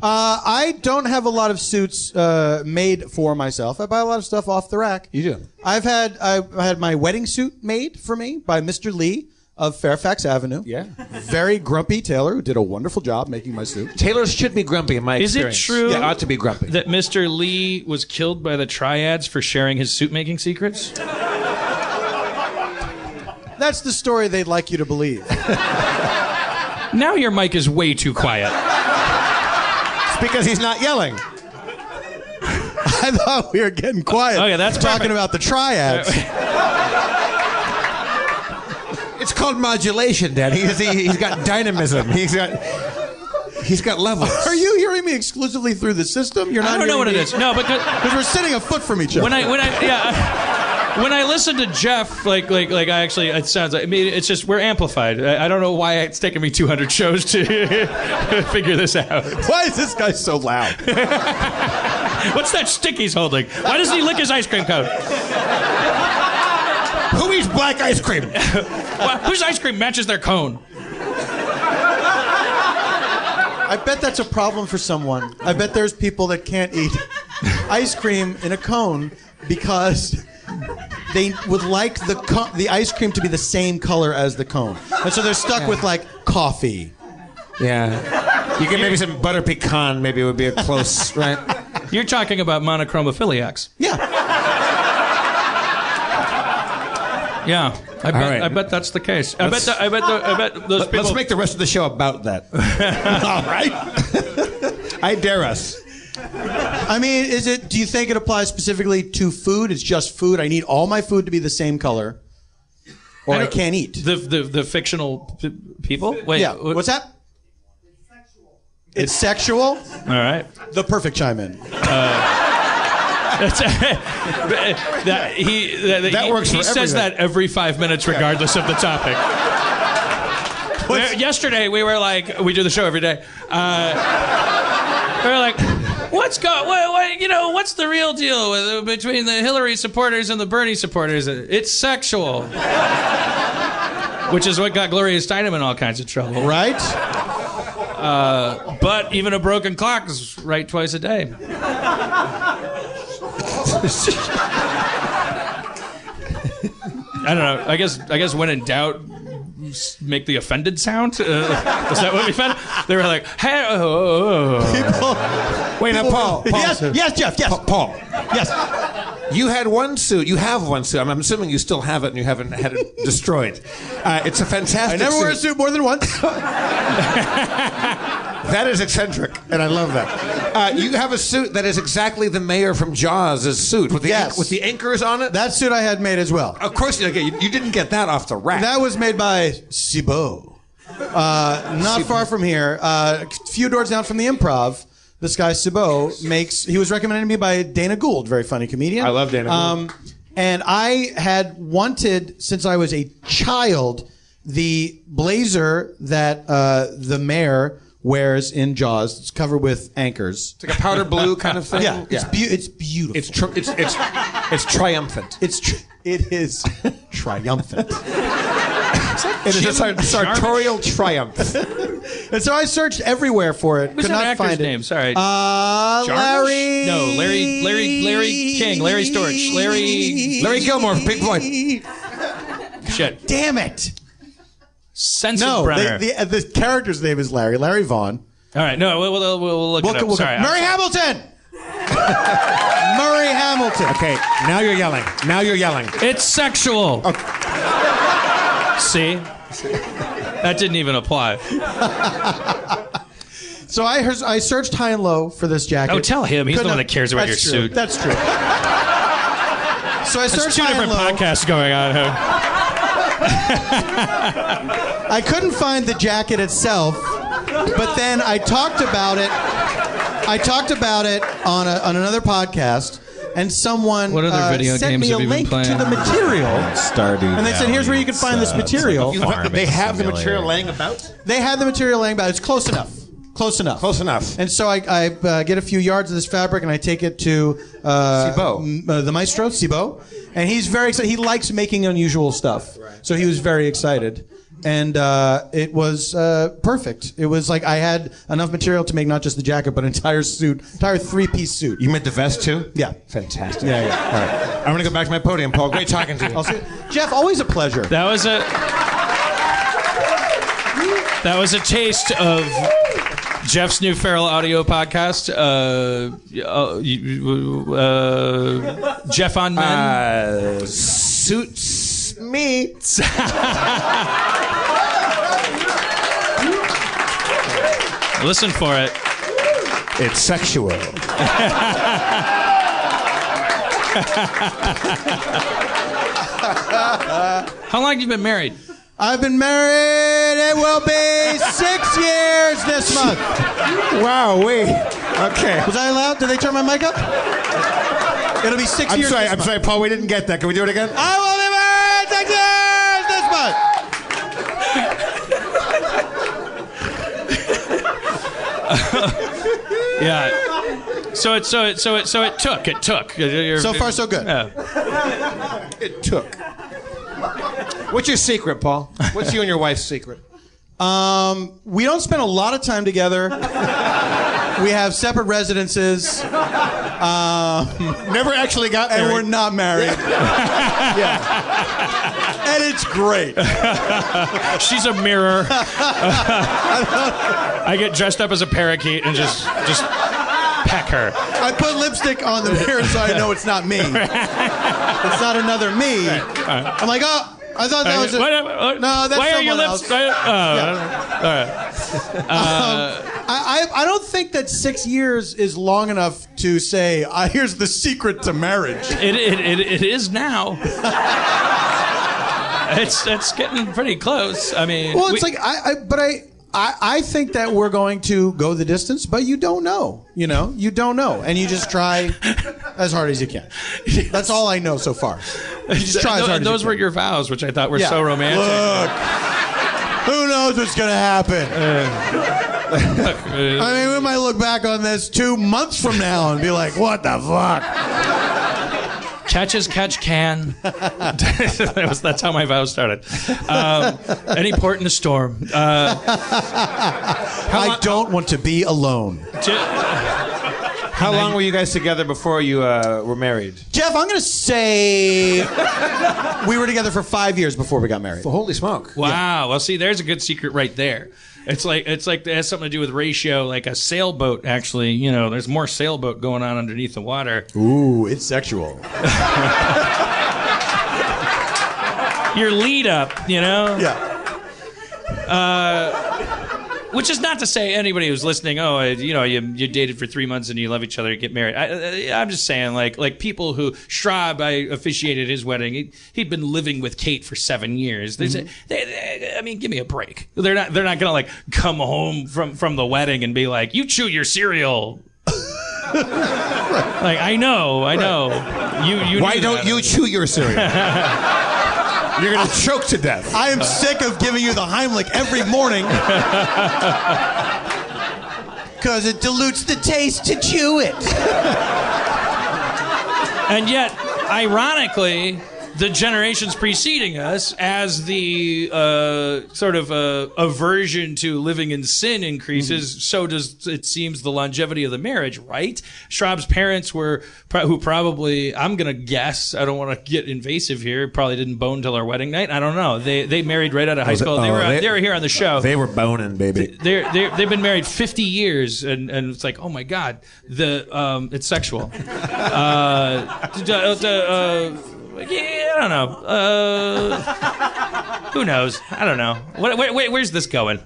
I don't have a lot of suits made for myself. I buy a lot of stuff off the rack. You do? I had my wedding suit made for me by Mr. Lee of Fairfax Avenue. Yeah. Very grumpy tailor who did a wonderful job making my suit. Tailors should be grumpy in my experience. Is it true ought to be grumpy. that Mr. Lee was killed by the triads for sharing his suit-making secrets? That's the story they'd like you to believe. Now your mic is way too quiet. It's because he's not yelling. I thought we were getting quiet. Okay, that's talking perfect. about the triads. It's called modulation, Dad. He's got dynamism. He's got levels. Are you hearing me exclusively through the system? You're not. I don't know what it hearing is. me? No, because we're sitting a foot from each other. When I listen to Jeff, I actually, it sounds like, I mean, it's just, we're amplified. I don't know why it's taken me 200 shows to figure this out. Why is this guy so loud? What's that stick he's holding? Why doesn't he lick his ice cream cone? Who eats black ice cream? Whose ice cream matches their cone? I bet that's a problem for someone. I bet there's people that can't eat ice cream in a cone because they would like the ice cream to be the same color as the cone. And so they're stuck with, like, coffee. Yeah. You get maybe some butter pecan, maybe it would be a close, right? You're talking about monochromophiliacs. Yeah. Yeah. I bet that's the case. I bet those people... Let's make the rest of the show about that. All right. I dare us. I mean, do you think it applies specifically to food? It's just food. I need all my food to be the same color, or I can't eat. The fictional people? Wait. Yeah. What's that? It's sexual? All right. The perfect chime in. That works for He says everything. that every 5 minutes, regardless of the topic. Yesterday, we were like, we do the show every day. We were like, what's the real deal between the Hillary supporters and the Bernie supporters? It's sexual. Which is what got Gloria Steinem in all kinds of trouble. Right? But even a broken clock is right twice a day. I don't know. I guess when in doubt, make the offended sound. Is that what we found? They were like, "Hey, Wait, now, Paul. Yes, Jeff. Yes, Paul. Yes. You had one suit. You have one suit. I'm assuming you still have it, and you haven't had it destroyed. It's a fantastic. I never wear a suit. suit more than once. That is eccentric, and I love that. You have a suit that is exactly the mayor from Jaws' suit with the anchors on it. That suit I had made as well. Of course, you didn't get that off the rack. That was made by Cibo. Not far from here. A few doors down from the Improv. This guy Cibo he was recommended to me by Dana Gould, very funny comedian. I love Dana Gould. And I had wanted, since I was a child, the blazer that the mayor wears in Jaws. It's covered with anchors. It's like a powder blue kind of thing. Yeah, it's beautiful. It's triumphant. It is triumphant. It is a sartorial triumph. And so I searched everywhere for it. What's Could that not actor's find name? it. Sorry. Larry. No, Larry King, Larry Storch, Larry Gilmore, Pink Floyd. Shit. Damn it. Sensenbrenner. The character's name is Larry Vaughn. All right, no, we'll look it up. Sorry. Murray Hamilton. Murray Hamilton. Okay, now you're yelling. It's sexual. Okay. See? That didn't even apply. So I searched high and low for this jacket. Oh, tell him. He's the one that cares about your That's true. suit. That's true. So I searched There's two high and different low. podcasts going on here. I couldn't find the jacket itself, but then I talked about it. I talked about it on another podcast, and someone What other video sent games me a have you been link playing? to the material. Stardew. And they said, here's where you can find this material. They have the material laying about? They had the material laying about. It's close enough. Close enough. Close enough. And so I get a few yards of this fabric and I take it to the maestro, Thibaut. And he's very excited. He likes making unusual stuff. So he was very excited. And it was perfect. It was like I had enough material to make not just the jacket, but an entire suit, entire three-piece suit. You meant the vest too? Yeah. Fantastic. Yeah. All right. I'm going to go back to my podium, Paul. Great talking to you. I'll see you. Jeff, always a pleasure. That was a taste of Jeff's new Feral Audio podcast. Jeff on Men. Suits me. Listen for it. It's sexual. How long have you been married? I've been married. It will be 6 years this month. Wow, wait. Okay. Was I allowed? Did they turn my mic up? It'll be 6 years. I'm sorry, Paul. We didn't get that. Can we do it again? I will be married 6 years this month. Yeah. So it took. So far, so good. Yeah. It took. What's your secret, Paul? What's you and your wife's secret? We don't spend a lot of time together. We have separate residences. Never actually got married. And we're not married. Yeah. And it's great. She's a mirror. I get dressed up as a parakeet and just peck her. I put lipstick on the mirror so I know it's not me. It's not another me. I'm like, oh, I thought that was a... No, that's why are your someone lips? else. All right. I don't think that 6 years is long enough to say, here's the secret to marriage. It is now. It's getting pretty close. I mean, Well, it's like I think that we're going to go the distance, but you don't know. You don't know, and you just try as hard as you can. That's all I know so far. You just try as hard as you can. Those were your vows, which I thought were so romantic. Look, who knows what's gonna happen? I mean, we might look back on this 2 months from now and be like, "What the fuck?" Catch as catch can. That's how my vows started. Any port in a storm. I don't want to be alone. How long were you guys together before you were married? Jeff, I'm going to say we were together for 5 years before we got married. Holy smoke. Wow. Yeah. Well, see, there's a good secret right there. It's like it has something to do with ratio, like a sailboat. Actually, there's more sailboat going on underneath the water. Ooh, it's sexual. Your lead up, Yeah. Which is not to say anybody who's listening, you dated for 3 months and you love each other, you get married. I'm just saying, like people who Schraub, I officiated his wedding. He'd been living with Kate for 7 years. I mean, give me a break. They're not gonna come home from the wedding and be like, you chew your cereal. Like I know. You. Why don't you chew your cereal? You're going to choke to death. I am sick of giving you the Heimlich every morning. Because it dilutes the taste to chew it. And yet, ironically, the generations preceding us, as the sort of aversion to living in sin increases, so does, it seems, the longevity of the marriage, right? Schraub's parents were, who probably, I'm going to guess, I don't want to get invasive here, probably didn't bone till our wedding night. I don't know. They married right out of high school. They were here on the show. They were boning, baby. They've been married 50 years, and it's like, oh my God, it's sexual. Yeah, I don't know. Who knows? I don't know. Where's this going?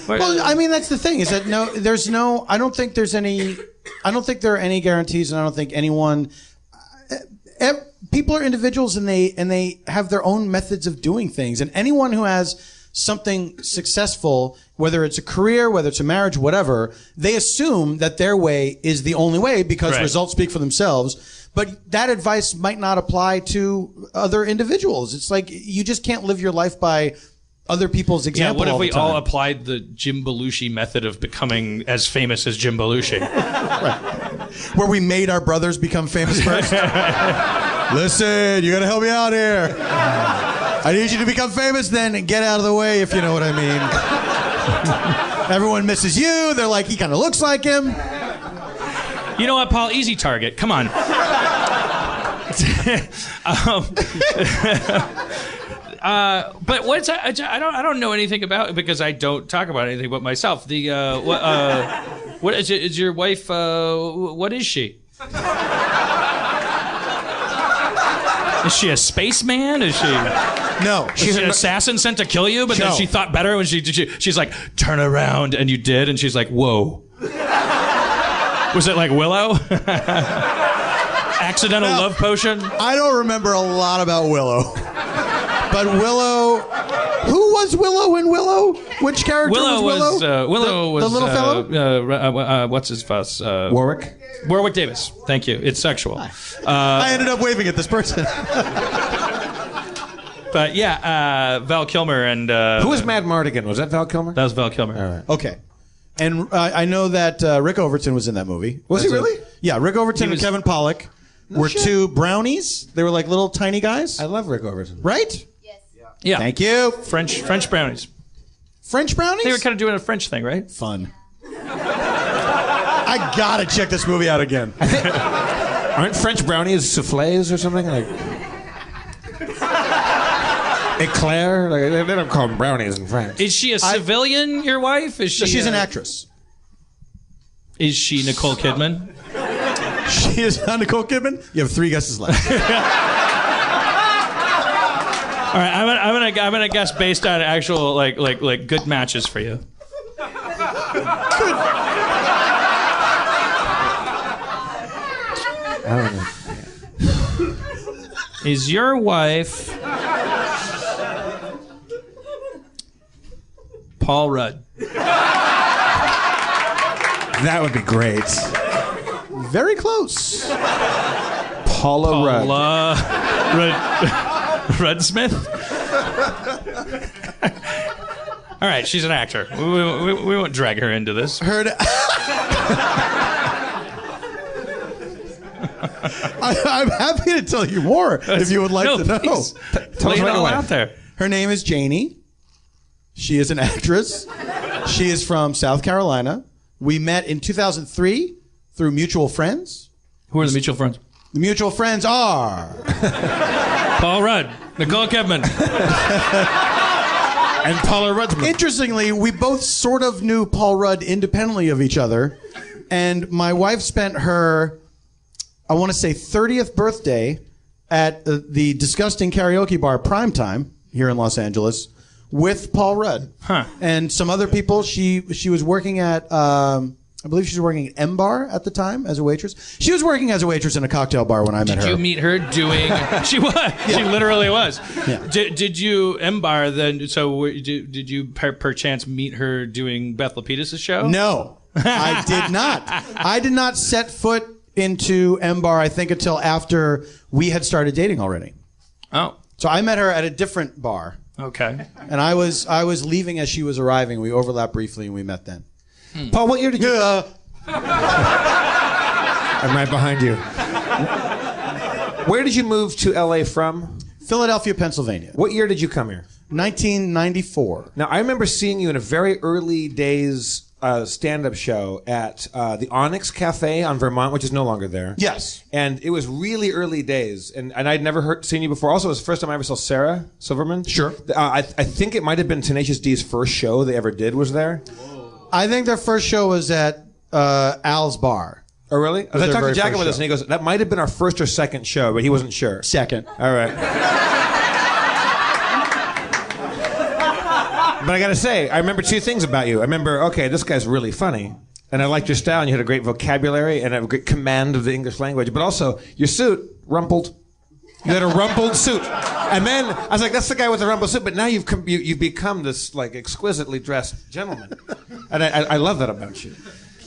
Well, I mean, that's the thing is that I don't think there are any guarantees, and I don't think anyone. People are individuals, and they have their own methods of doing things, and anyone who has something successful, whether it's a career, whether it's a marriage, whatever, they assume that their way is the only way because results speak for themselves. But that advice might not apply to other individuals. It's like you just can't live your life by other people's example. Yeah, what if we all time. applied the Jim Belushi method of becoming as famous as Jim Belushi? Where we made our brothers become famous first? Listen, you gotta help me out here. I need you to become famous, then get out of the way, if you know what I mean. Everyone misses you. They're like, he kind of looks like him. You know what, Paul? Easy target. Come on. But what's I don't know anything about it because I don't talk about anything but myself. What is your wife? What is she? Is she a spaceman? Is she? No. She's an assassin sent to kill you, but then she thought better when she's like, turn around, and you did, and she's like, whoa. Was it like Willow? Accidental love potion? I don't remember a lot about Willow. But Willow... Who was Willow in Willow? Which character was Willow? Willow was... The little fellow? What's his fuss? Warwick? Warwick Davis. Thank you. It's sexual. I ended up waving at this person. But yeah, Val Kilmer and... Who was Mad Mardigan? Was that Val Kilmer? That was Val Kilmer. All right. Okay. And I know that Rick Overton was in that movie. Was he really? Yeah, Rick Overton and Kevin Pollak were two brownies. They were like little tiny guys. I love Rick Overton. Right? Yeah. Thank you. French brownies. French brownies? They were kind of doing a French thing, right? Fun. I gotta check this movie out again. Aren't French brownies souffles or something? Like eclair? Like, they don't call them brownies in France. Is she a civilian, your wife? Is she? She's an actress. Is she Nicole Kidman? She is not Nicole Kidman? You have 3 guesses left. All right, I'm gonna guess based on actual like good matches for you. I don't know. Is your wife Paul Rudd? That would be great. Very close. Paula Rudd. Rudsmith? All right, she's an actor. We won't drag her into this. I'm happy to tell you more if you would like to know. Lay it all out there. Her name is Janie. She is an actress. She is from South Carolina. We met in 2003 through mutual friends. Who are the mutual friends? The mutual friends are... Paul Rudd, Nicole Kidman, and Paula Rudd. Interestingly, we both sort of knew Paul Rudd independently of each other. And my wife spent her, I want to say, 30th birthday at the disgusting karaoke bar Primetime here in Los Angeles with Paul Rudd. Huh. And some other people. She was working at... I believe she was working at M Bar at the time as a waitress. She was working as a waitress in a cocktail bar when I met her. Did you meet her doing... She was. Yeah. She literally was. Yeah. Did you... M Bar then... So did you perchance meet her doing Beth Lapidus' show? No, I did not. I did not set foot into M Bar, I think, until after we had started dating already. Oh. So I met her at a different bar. Okay. And I was leaving as she was arriving. We overlapped briefly and we met then. Paul, what year did you... I'm right behind you. Where did you move to L.A. from? Philadelphia, Pennsylvania. What year did you come here? 1994. Now, I remember seeing you in a very early days stand-up show at the Onyx Cafe on Vermont, which is no longer there. Yes. And it was really early days, and I'd never seen you before. Also, it was the first time I ever saw Sarah Silverman. Sure. I think it might have been Tenacious D's first show they ever did was there. I think their first show was at Al's Bar. Oh, really? I talked to Jacket with us, show. and he goes, that might have been our first or second show, but he wasn't sure. Second. All right. But I got to say, I remember two things about you. I remember, okay, this guy's really funny. And I liked your style, and you had a great vocabulary and a great command of the English language. But also, your suit, rumpled. You had a rumpled suit. And then I was like, that's the guy with the rumpled suit. But now you've become this like exquisitely dressed gentleman. And I love that about you.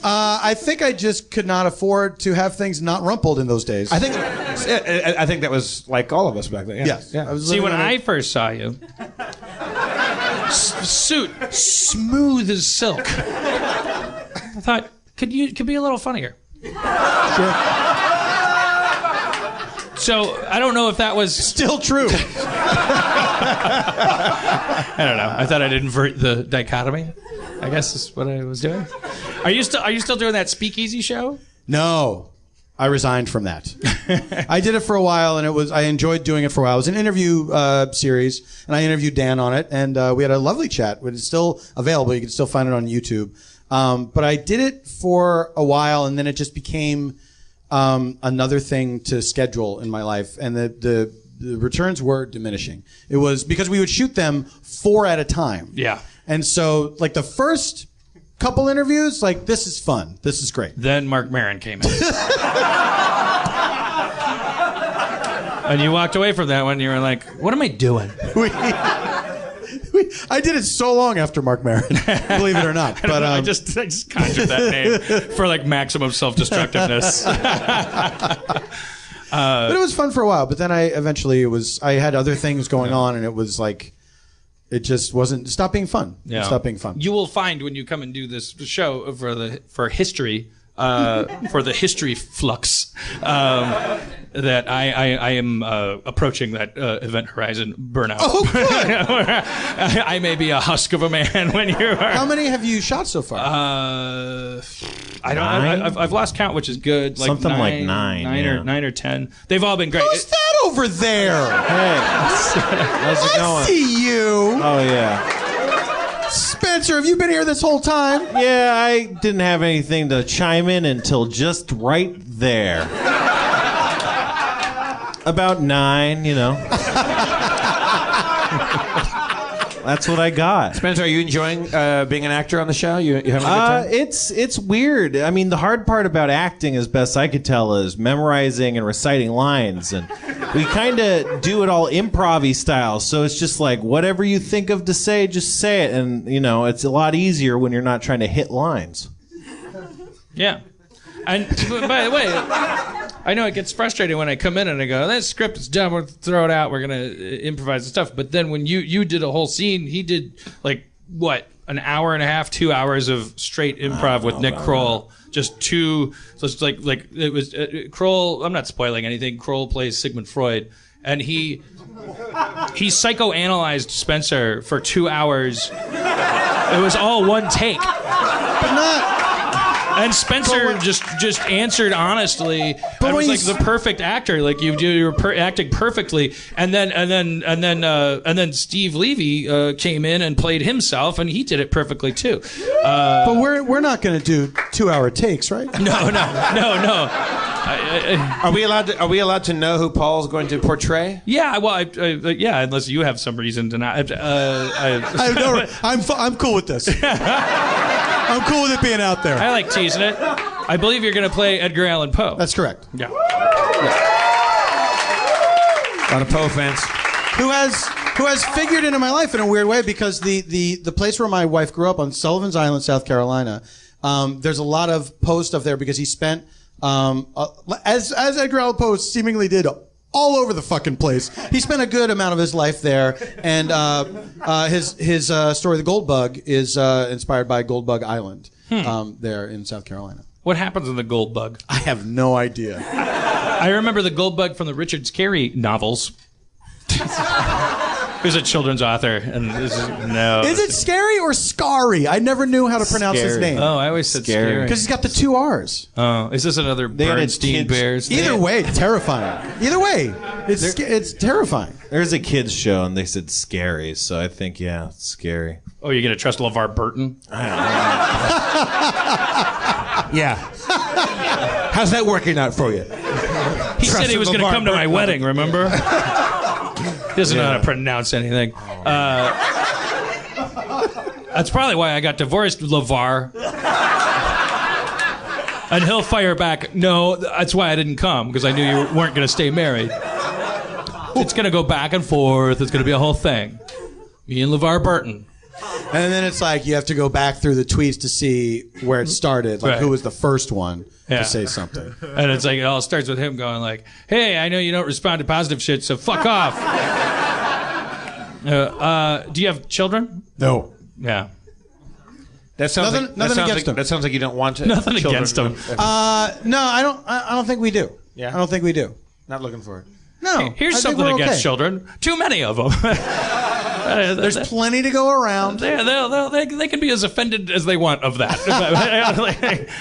I think I just could not afford to have things not rumpled in those days. I think that was like all of us back then. Yeah. Yes. Yeah. See, when I first saw you, suit smooth as silk. I thought could be a little funnier. Sure. So I don't know if that was Still true. I don't know. I thought I'd invert the dichotomy. I guess is what I was doing. Are you still doing that speakeasy show? No, I resigned from that. I did it for a while, and I enjoyed doing it for a while. It was an interview series, and I interviewed Dan on it, and we had a lovely chat. It's still available. You can still find it on YouTube. But I did it for a while, and then it just became another thing to schedule in my life, and the returns were diminishing. It was because we would shoot them 4 at a time. Yeah. And so, like, the first couple interviews, like, this is fun. This is great. Then Mark Maron came in. And you walked away from that one, and you were like, what am I doing? I did it so long after Mark Maron, believe it or not. But I just conjured that name for, like, maximum self-destructiveness. But it was fun for a while. But then I had other things going on, and it was like, it just stopped being fun. Yeah. It stopped being fun. You will find when you come and do this show for history, for the history flux, that I am approaching that event horizon burnout. Oh, good. I may be a husk of a man when you are. How many have you shot so far? I don't. I've lost count, which is good. Like Something like 9 yeah. or 9 or 10. They've all been great. Who's that over there? Hey, how's it I going? see you. Oh yeah. Spencer, have you been here this whole time? Yeah, I didn't have anything to chime in until just right there. About 9, you know. That's what I got. Spencer, are you enjoying being an actor on the show? You having a good time? It's weird. I mean, the hard part about acting, as best I could tell, is memorizing and reciting lines, and we kind of do it all improv-y style. So it's just like whatever you think of to say, just say it, and you know, it's a lot easier when you're not trying to hit lines. Yeah. And by the way, I know it gets frustrating when I come in and I go, that script is done, we'll throw it out, we're going to improvise and stuff. But then when you did a whole scene, he did, like, what, an hour and a half, 2 hours of straight improv with Nick Kroll. Just two, so it's like it was, Kroll, I'm not spoiling anything, Kroll plays Sigmund Freud. And he psychoanalyzed Spencer for 2 hours. It was all one take. But not. And Spencer just answered honestly. But was like the perfect actor. Like you were acting perfectly. And then Steve Levy came in and played himself, and he did it perfectly too. But we're not going to do 2-hour takes, right? No. Are we allowed to know who Paul's going to portray? Yeah. Well, yeah. Unless you have some reason to not. I'm cool with this. I'm cool with it being out there. I like teasing it. I believe you're going to play Edgar Allan Poe. That's correct. Yeah. A lot of Poe fans. Who has figured into my life in a weird way, because the place where my wife grew up on Sullivan's Island, South Carolina, there's a lot of Poe stuff there because he spent, as Edgar Allan Poe seemingly did, all over the fucking place. He spent a good amount of his life there, and his story, The Gold Bug, is inspired by Gold Bug Island there in South Carolina. What happens in The Gold Bug? I have no idea. I remember The Gold Bug from the Richard Scarry novels. Who's a children's author, and this is no. Is it Scary or Scary? I never knew how to pronounce his name. Oh, I always said Scary because he's got the 2 R's. Oh, is this another Bernstein Bears? Either way, terrifying. Either way, it's terrifying. There's a kids show, and they said Scary, so I think it's scary. Oh, you're gonna trust LeVar Burton? Yeah. How's that working out for you? He said he was going to come to my wedding, remember? He doesn't know how to pronounce anything. That's probably why I got divorced, LeVar. And he'll fire back, no, that's why I didn't come, because I knew you weren't going to stay married. It's going to go back and forth. It's going to be a whole thing. Me and LeVar Burton. And then it's like you have to go back through the tweets to see where it started, like Right. who was the first one Yeah. to say something. And it's like, it all starts with him going like, hey, I know you don't respond to positive shit, so fuck off. Do you have children? No. Yeah. That sounds Nothing- like, nothing that sounds against like, him. That sounds like you don't want to. Nothing children. against him. No, I don't think we do. Yeah? I don't think we do. Not looking for it. No. Here's I think something we're against okay. children. Too many of them. There's plenty to go around. They can be as offended as they want of that.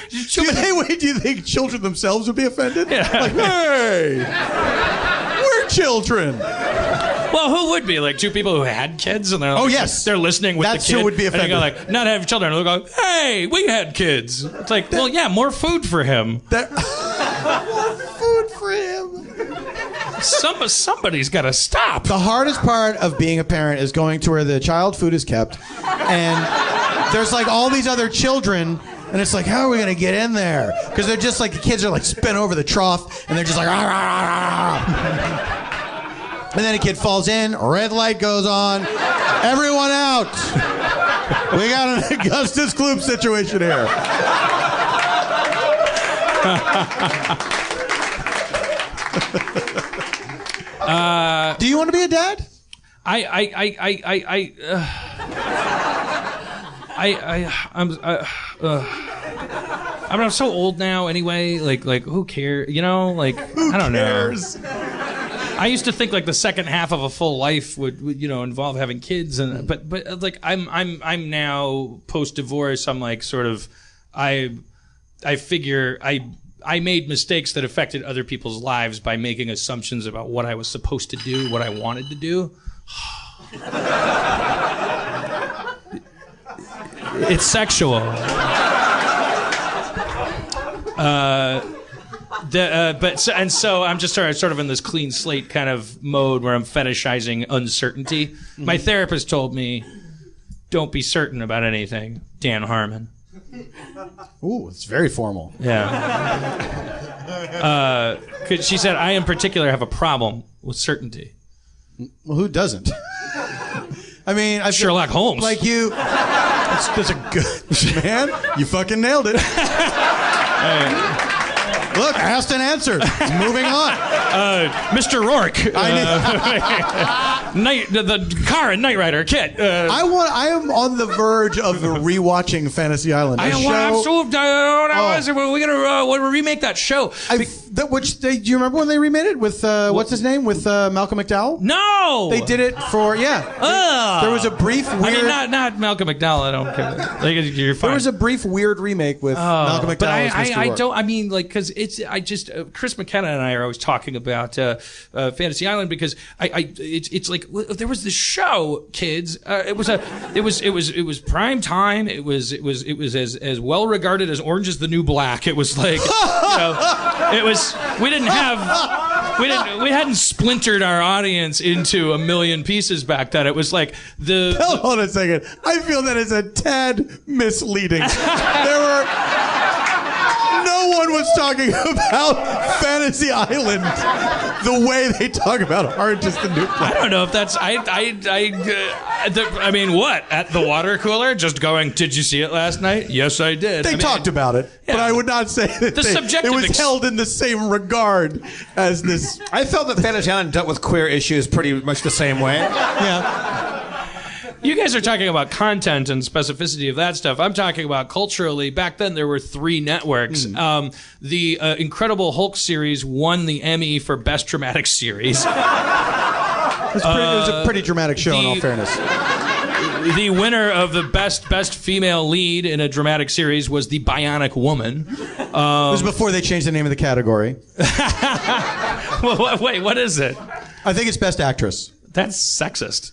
Do you think children themselves would be offended? Yeah. Like, hey, we're children. Well, who would be? Like two people who had kids and they're like, Oh, yes. they're listening with That's the kid. who would be And they go offended. like, not have children. And they'll go, hey, we had kids. It's like, well, yeah, more food for him. More food for him. Somebody's got to stop. The hardest part of being a parent is going to where the child food is kept, and there's like all these other children, and it's like, how are we gonna get in there? Because they're just like, the kids are like spin over the trough, and they're just like, rah, rah, rah, rah. And then a kid falls in, red light goes on, everyone out. We got an Augustus Gloop situation here. Do you want to be a dad? I'm so old now anyway. Like who cares? You know, like I don't cares? know. I used to think like the second half of a full life would involve having kids, and but like I'm now post divorce. I'm like sort of I figure I made mistakes that affected other people's lives by making assumptions about what I was supposed to do, what I wanted to do. It's sexual. So I'm just sort of in this clean slate kind of mode where I'm fetishizing uncertainty. Mm-hmm. My therapist told me, "Don't be certain about anything." Dan Harmon. Ooh, it's very formal. Yeah. 'Cause she said, I in particular have a problem with certainty. Well, who doesn't? I mean, I feel Sherlock Holmes. like you. That's a good man. You fucking nailed it. Look, asked and answered. Moving on. Mr. Rourke. The car in Knight Rider, Kit. I am on the verge of rewatching Fantasy Island. We're gonna remake that show. Do you remember when they remade it with what's his name, with Malcolm McDowell? No, They did it for There was a brief weird. I mean, not Malcolm McDowell. I don't care. Like, you're fine. There was a brief weird remake with Malcolm McDowell. But as Mr. I Rourke. don't. I mean, like, because Chris McKenna and I are always talking about Fantasy Island because it's like there was this show, kids. It was prime time. It was as well regarded as Orange is the New Black. It was like it was. We hadn't splintered our audience into a million pieces back then. It was like Hold on a second. I feel that is a tad misleading. No one was talking about Fantasy Island the way they talk about Orange is the New Black. I don't know if that's I mean, what, at the water cooler just going, did you see it last night? Yes, I did. They talked about it, but I would not say that subjective it was held in the same regard as this. I felt that Fantasy Island dealt with queer issues pretty much the same way. Yeah. You guys are talking about content and specificity of that stuff. I'm talking about culturally. Back then, there were 3 networks. The Incredible Hulk series won the Emmy for Best Dramatic Series. It was a pretty dramatic show, in all fairness. The winner of the best female lead in a dramatic series was The Bionic Woman. It was before they changed the name of the category. Wait, what is it? I think it's Best Actress. That's sexist.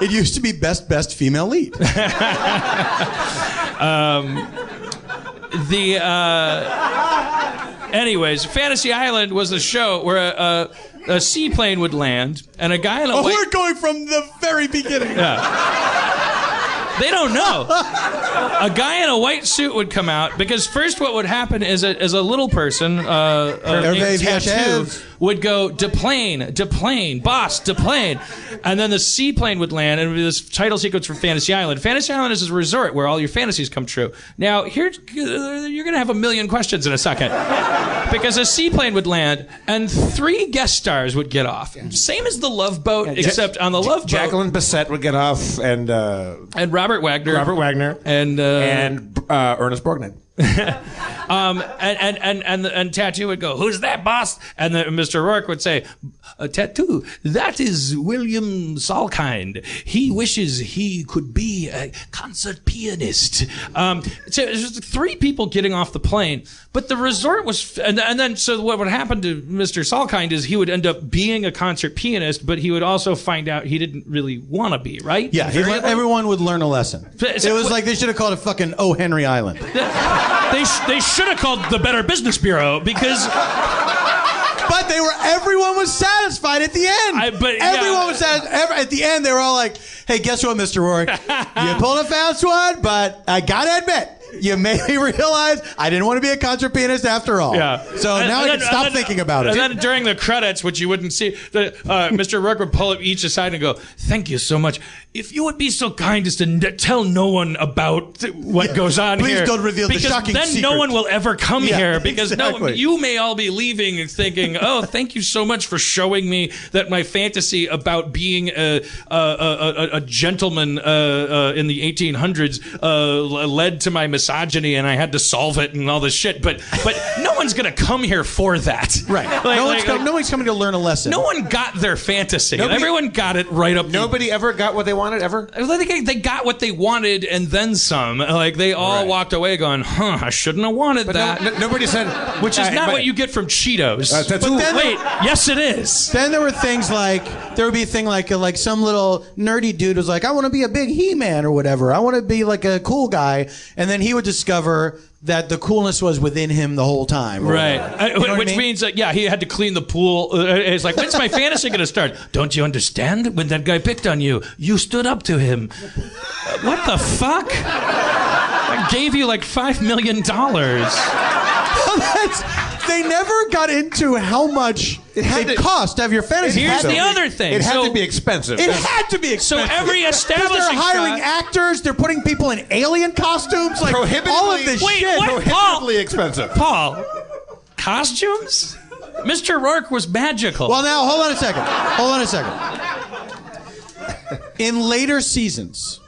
It used to be Best Female Lead. Anyways, Fantasy Island was a show where a seaplane would land and a guy in a we're going from the very beginning. Yeah. They don't know. A guy in a white suit would come out because first what would happen is a little person, named Tattoo, would go deplane, boss, deplane, and then the seaplane would land, and it would be this title sequence for Fantasy Island. Fantasy Island is a resort where all your fantasies come true. Now, here you're gonna have a million questions in a second, because a seaplane would land, and 3 guest stars would get off. Same as the Love Boat, except on the Love Boat, Jacqueline Bisset would get off, and Robert Wagner, and Ernest Borgnine. And Tattoo would go, "Who's that, boss?" And then Mr. Rourke would say, "Tattoo, that is William Salkind. He wishes he could be a concert pianist." So it was 3 people getting off the plane, but the resort was, and then so what would happen to Mr. Salkind is he would end up being a concert pianist, but he would also find out he didn't really want to be, right? Yeah, everyone would learn a lesson. It was like they should have called it fucking O. Henry Island. They should have called the Better Business Bureau because. But everyone was satisfied at the end. Everyone was satisfied. At the end, they were all like, "Hey, guess what, Mr. Rourke? You pulled a fast one, but I gotta admit, you made me realize I didn't want to be a concert pianist after all." Yeah. So now I can stop thinking about it. And then during the credits, which you wouldn't see, Mr. Rourke would pull up each aside and go, "Thank you so much. If you would be so kind as to tell no one about what goes on Please here. Please don't reveal the shocking then secret. no one will ever come here because exactly. you may all be leaving thinking, oh, thank you so much for showing me that my fantasy about being a gentleman in the 1800s led to my misogyny and I had to solve it and all this shit. But no one's going to come here for that. Right. No one's coming to learn a lesson. No one got their fantasy. Everyone got it right up. Nobody ever got what they wanted, ever? They got what they wanted and then some. Like, they all walked away going, I shouldn't have wanted that. Nobody said... Which is not what you get from Cheetos. Yes, it is. Then there were things like... There would be a thing like some little nerdy dude was like, I want to be a big He-Man or whatever. I want to be like a cool guy. And then he would discover that the coolness was within him the whole time. Right. Which means that, he had to clean the pool. It's like, when's my fantasy going to start? Don't you understand? When that guy picked on you, you stood up to him. What the fuck? I gave you like $5 million. They never got into how much it cost to have your fantasy. Here's the other thing. It had to be expensive. It had to be expensive. So every establishing they're hiring actors. They're putting people in alien costumes. Like all of this shit. Prohibitively expensive. Paul, costumes? Mr. Rourke was magical. Well, now, hold on a second. In later seasons,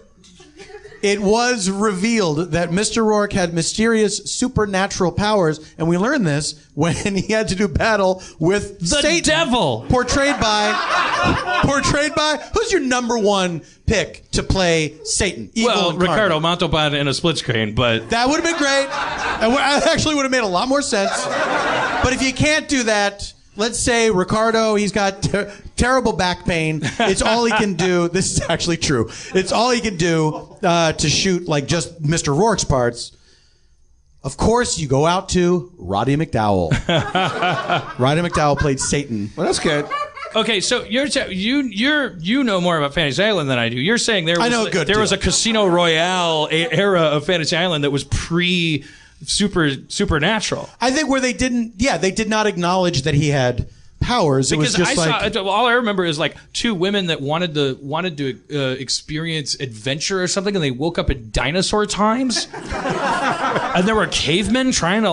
it was revealed that Mr. Rourke had mysterious supernatural powers, and we learned this when he had to do battle with the Satan, devil, portrayed by who's your number one pick to play Satan? Ricardo Montalban in a split screen, but that would have been great. And actually would have made a lot more sense. But if you can't do that, let's say Ricardo, he's got terrible back pain. It's all he can do. This is actually true. It's all he can do to shoot like just Mr. Rourke's parts. Of course, you go out to Roddy McDowell. Roddy McDowell played Satan. Well, that's good. Okay, so you know more about Fantasy Island than I do. You're saying there was a Casino Royale era of Fantasy Island that was supernatural. I think where they did not acknowledge that he had powers. It was just all I remember is like 2 women that wanted to experience adventure or something, and they woke up in dinosaur times, and there were cavemen trying to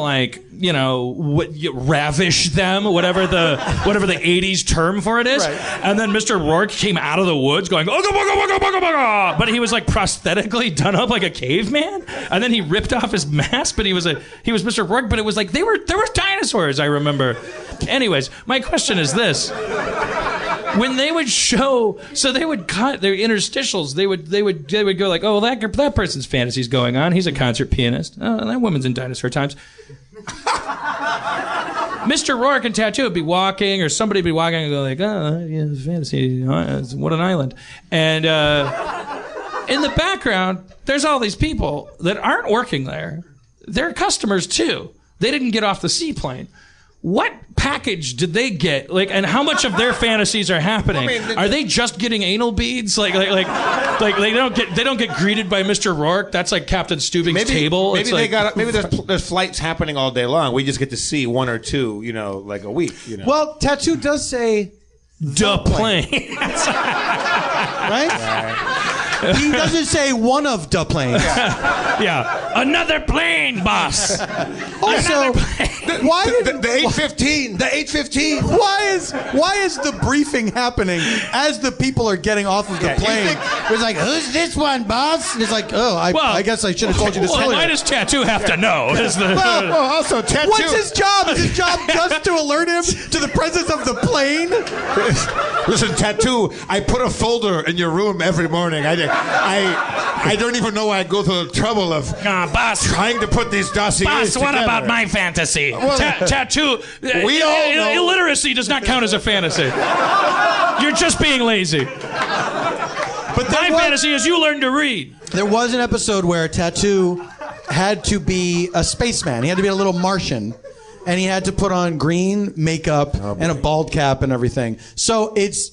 ravish them, whatever the 80s term for it is. Right. And then Mr. Rourke came out of the woods going, but he was like prosthetically done up like a caveman, and then he ripped off his mask, but he was Mr. Rourke, but it was like there were dinosaurs, I remember. Anyways, my question is this. When they would show, so they would cut their interstitials. They would go like, oh, that person's fantasy's going on. He's a concert pianist. Oh, that woman's in dinosaur times. Mr. Rourke and Tattoo would be walking, or somebody would be walking and go like, oh, yeah, fantasy, what an island. And in the background, there's all these people that aren't working there. They're customers too. They didn't get off the seaplane. what package did they get? Like, and how much of their fantasies are happening? Are they just getting anal beads? Like they don't get greeted by Mr. Rourke. That's like Captain Stubing's table. Maybe there's flights happening all day long. We just get to see one or two, like a week. Well, tattoo does say the plane. Right? He doesn't say one of the planes. Yeah. Another plane, boss. Also, why did the 815? The 815. Why is the briefing happening as the people are getting off of the plane? It's like, who's this one, boss? It's like, I guess I should have told you this earlier. Why does Tattoo have to know? Also, Tattoo. What's his job? Is his job just to alert him to the presence of the plane? Listen, Tattoo, I put a folder in your room every morning. I don't even know why I go through the trouble of boss, trying to put these dossiers Boss, what together. about my fantasy? Well, Tattoo. We all know. Illiteracy does not count as a fantasy. You're just being lazy. But my fantasy is you learn to read. There was an episode where Tattoo had to be a spaceman. He had to be a little Martian. And he had to put on green makeup and a bald cap and everything. So it's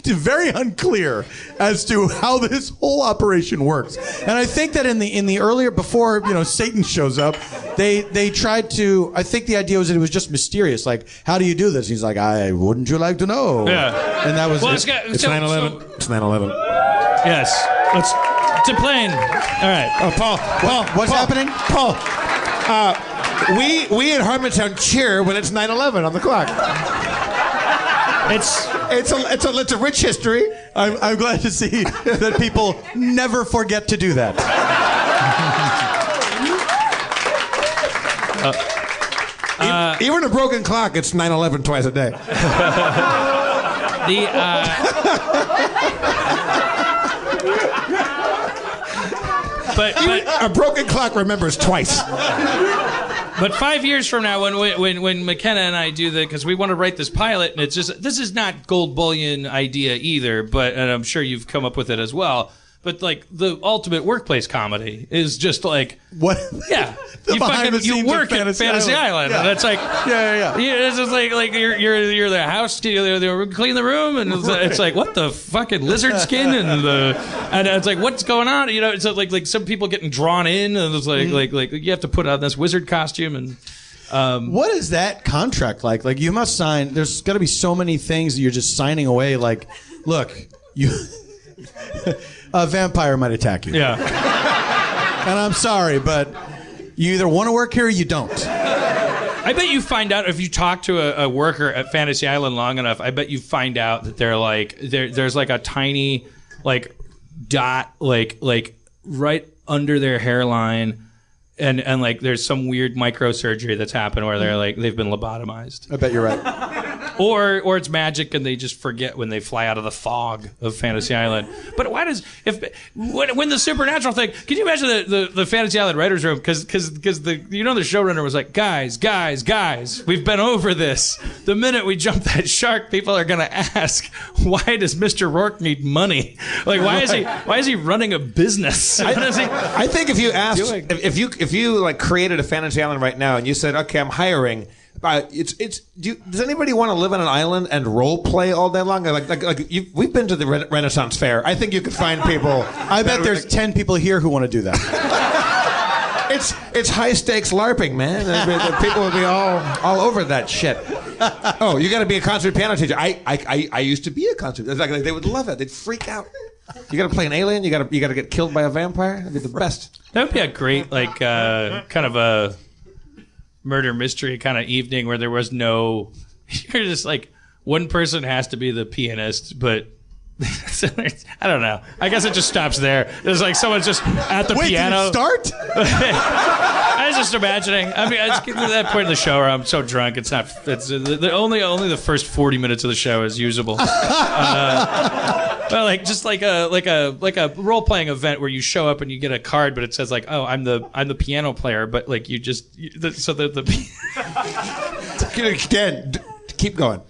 very unclear as to how this whole operation works. And I think that in the earlier, before Satan shows up, they tried to. I think the idea was that it was just mysterious. Like, how do you do this? He's like, wouldn't you like to know? Yeah. And that was well, it. It's 9/11. It's 9/11. Yes. It's a plane. All right. Oh, Paul. What's happening? Paul. We at Harmontown cheer when it's 9/11 on the clock. It's a rich history. I'm glad to see that people never forget to do that. Even a broken clock, it's 9/11 twice a day. But a broken clock remembers twice. But 5 years from now, when McKenna and I do because we want to write this pilot, and this is not gold bullion idea either, and I'm sure you've come up with it as well. But like the ultimate workplace comedy is just like what? Yeah, you work at Fantasy Island, yeah. and it's like yeah. It's just like you're the house, they clean the room, and it's like what the fucking lizard skin and it's like what's going on? It's like some people getting drawn in, and it's like you have to put on this wizard costume and. What is that contract like? Like you must sign. There's got to be so many things that you're just signing away. Like, look, you. A vampire might attack you. Yeah. And I'm sorry, but you either want to work here or you don't. I bet you find out if you talk to a worker at Fantasy Island long enough, I bet you find out that they're like there's like a tiny like dot like right under their hairline and like there's some weird microsurgery that's happened where they've been lobotomized. I bet you're right. Or it's magic and they just forget when they fly out of the fog of Fantasy Island. But why does when the supernatural thing? Can you imagine the Fantasy Island writers' room? Because the showrunner was like, guys, we've been over this. The minute we jump that shark, people are gonna ask, why does Mr. Rourke need money? Like why is he running a business? I think if you asked if you like created a Fantasy Island right now and you said, okay, I'm hiring. Does anybody want to live on an island and role play all day long? We've been to the Renaissance Fair. I think you could find people. I bet there's 10 people here who want to do that. It's high stakes LARPing, man. People would be all over that shit. Oh, you got to be a concert piano teacher. I used to be a concert. They would love it. They'd freak out. You got to play an alien. You got to get killed by a vampire. That'd be the best. That would be a great kind of a murder mystery kind of evening where there was no. You're just like one person has to be the pianist, but. I don't know. I guess it just stops there. It's like someone's just at the piano. Did it start? I was just imagining. I mean, it's getting to that point in the show where I'm so drunk. It's not. It's only the first 40 minutes of the show is usable. Well, like a role playing event where you show up and you get a card, but it says like, oh, I'm the piano player, but like you just so the Dan, keep going.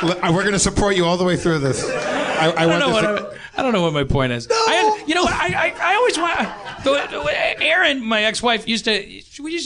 We're going to support you all the way through this. I don't know what my point is. No. You know what? I always want. Erin, my ex-wife, used to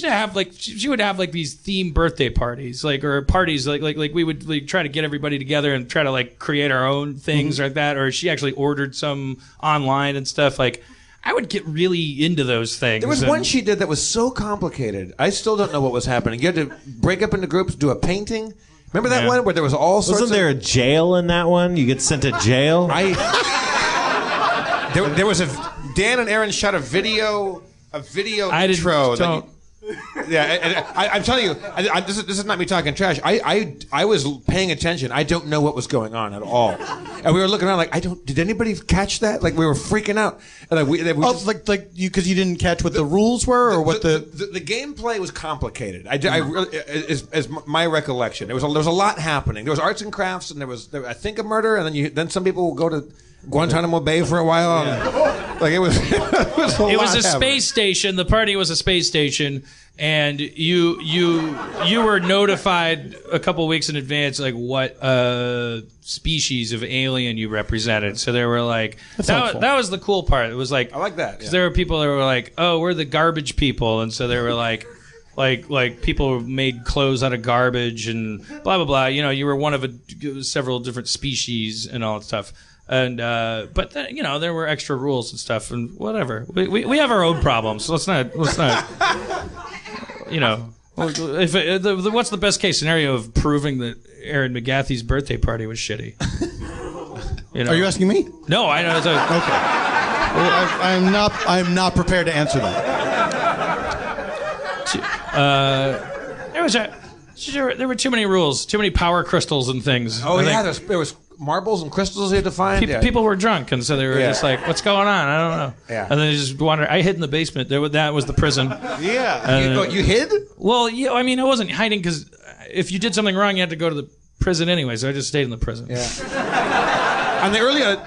have like she would have like these theme birthday parties, like or parties like we would like try to get everybody together and try to like create our own things like that. Or she actually ordered some online and stuff. Like I would get really into those things. There was one she did that was so complicated. I still don't know what was happening. You had to break up into groups, do a painting. Remember that one where there was all sorts Wasn't there a jail in that one? You get sent to jail? There was Dan and Aaron shot a video intro. I'm telling you, this is not me talking trash. I was paying attention. I don't know what was going on at all, and we were looking around like did anybody catch that? Like we were freaking out. And like you because you didn't catch what the rules were or what the gameplay was complicated. I really, as my recollection, there was a lot happening. There was arts and crafts, and there was I think a murder, and then some people will go to Guantanamo Bay for a while. Like it was a space station. The party was a space station, and you were notified a couple weeks in advance, like what species of alien you represented. So they were like, that was the cool part. It was like, I like that because there were people that were like, oh, we're the garbage people, and so they were like. Like people made clothes out of garbage and blah blah blah. You know, you were one of several different species and all that stuff. And but then, you know, there were extra rules and stuff and whatever. We have our own problems. So let's not. You know, what's the best case scenario of proving that Aaron McGathy's birthday party was shitty? You know? Are you asking me? No, I know. Okay. Well, I'm not prepared to answer that. There were too many rules, too many power crystals and things. Oh yeah, there was marbles and crystals you had to find. People were drunk, and so they were just like, "What's going on? I don't know." Yeah. And then they just wandered. I hid in the basement. That was the prison. Yeah. You hid? Well, yeah. I mean, I wasn't hiding because if you did something wrong, you had to go to the prison anyway. So I just stayed in the prison. Yeah. And the earlier,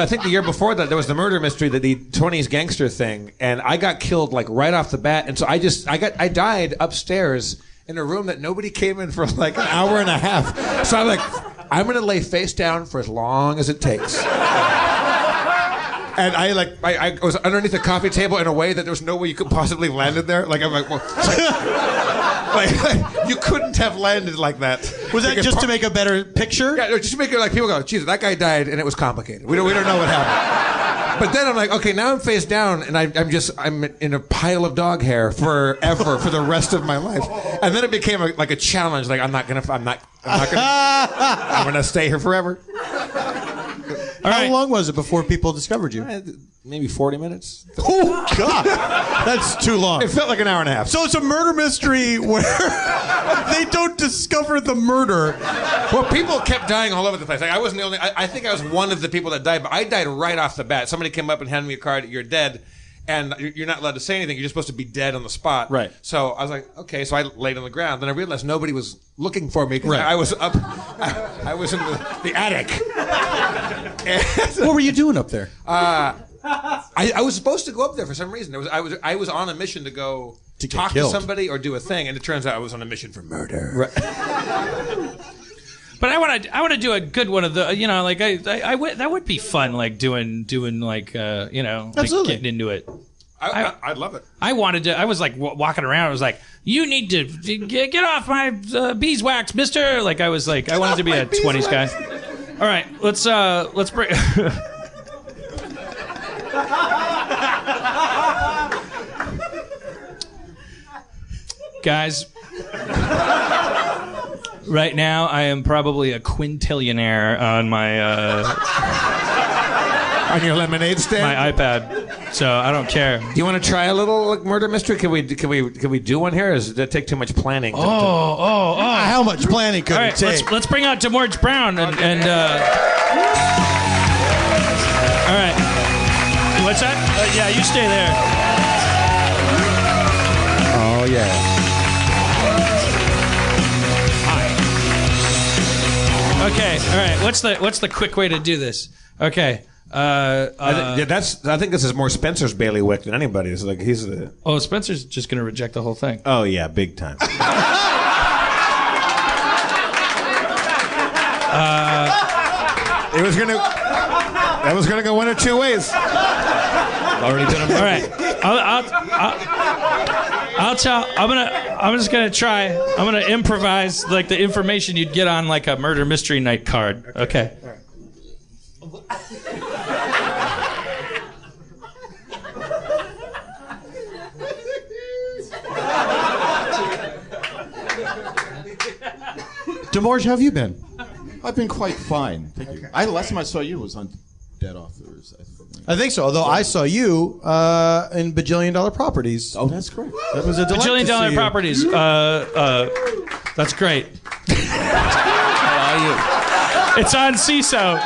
I think the year before that, there was the murder mystery, the 20s gangster thing, and I got killed like right off the bat, and so I died upstairs in a room that nobody came in for like an hour and a half. So I'm like, I'm gonna lay face down for as long as it takes. And I was underneath the coffee table in a way that there was no way you could possibly landed there. Like I'm like, well, like you couldn't have landed like that. Was that just to make a better picture? Yeah, just to make it like people go, Jesus, that guy died, and it was complicated. We don't know what happened. But then I'm like, okay, now I'm face down, and I'm in a pile of dog hair forever for the rest of my life. And then it became like a challenge. Like I'm gonna stay here forever. How long was it before people discovered you? Maybe 40 minutes. Oh, God. That's too long. It felt like an hour and a half. So it's a murder mystery where they don't discover the murder. Well, people kept dying all over the place. Like I wasn't the only... I think I was one of the people that died, but I died right off the bat. Somebody came up and handed me a card, you're dead, and you're not allowed to say anything. You're just supposed to be dead on the spot. Right. So I was like, okay, so I laid on the ground. Then I realized nobody was looking for me. Right. I was up... I was in the attic. What were you doing up there? I was supposed to go up there for some reason. I was on a mission to go talk to somebody or do a thing, and it turns out I was on a mission for murder. Right. But I want to do a good one of the, you know, like that would be fun, like doing like you know, like getting into it. I'd love it. I was like walking around. I was like, you need to get off my beeswax, mister. Like I wanted to be a 20s guy. All right, let's bring. Guys, right now I am probably a quintillionaire on my on your lemonade stand, my iPad. So I don't care. Do you want to try a little murder mystery? Can we do one here? Or does that take too much planning? How much planning could it take? Let's bring out Demorge Brown and all right. What's that? Yeah, you stay there. Oh yeah. Okay, all right. What's the quick way to do this? Okay. I think this is more Spencer's bailiwick than anybody's. Like he's the. Oh, Spencer's just gonna reject the whole thing. Oh yeah, big time. That was gonna go one of two ways. Already done them. All right. I'll tell. I'm just gonna try. I'm gonna improvise like the information you'd get on like a murder mystery night card. Okay. DeMorge, how have you been? I've been quite fine. Thank you. Last time I saw you was on Dead Authors. I think so. Although I saw you in Bajillion Dollar Properties. Oh, that's great. That was a delight. Bajillion to Dollar see you. Properties. That's great. How are you? It's on CISO.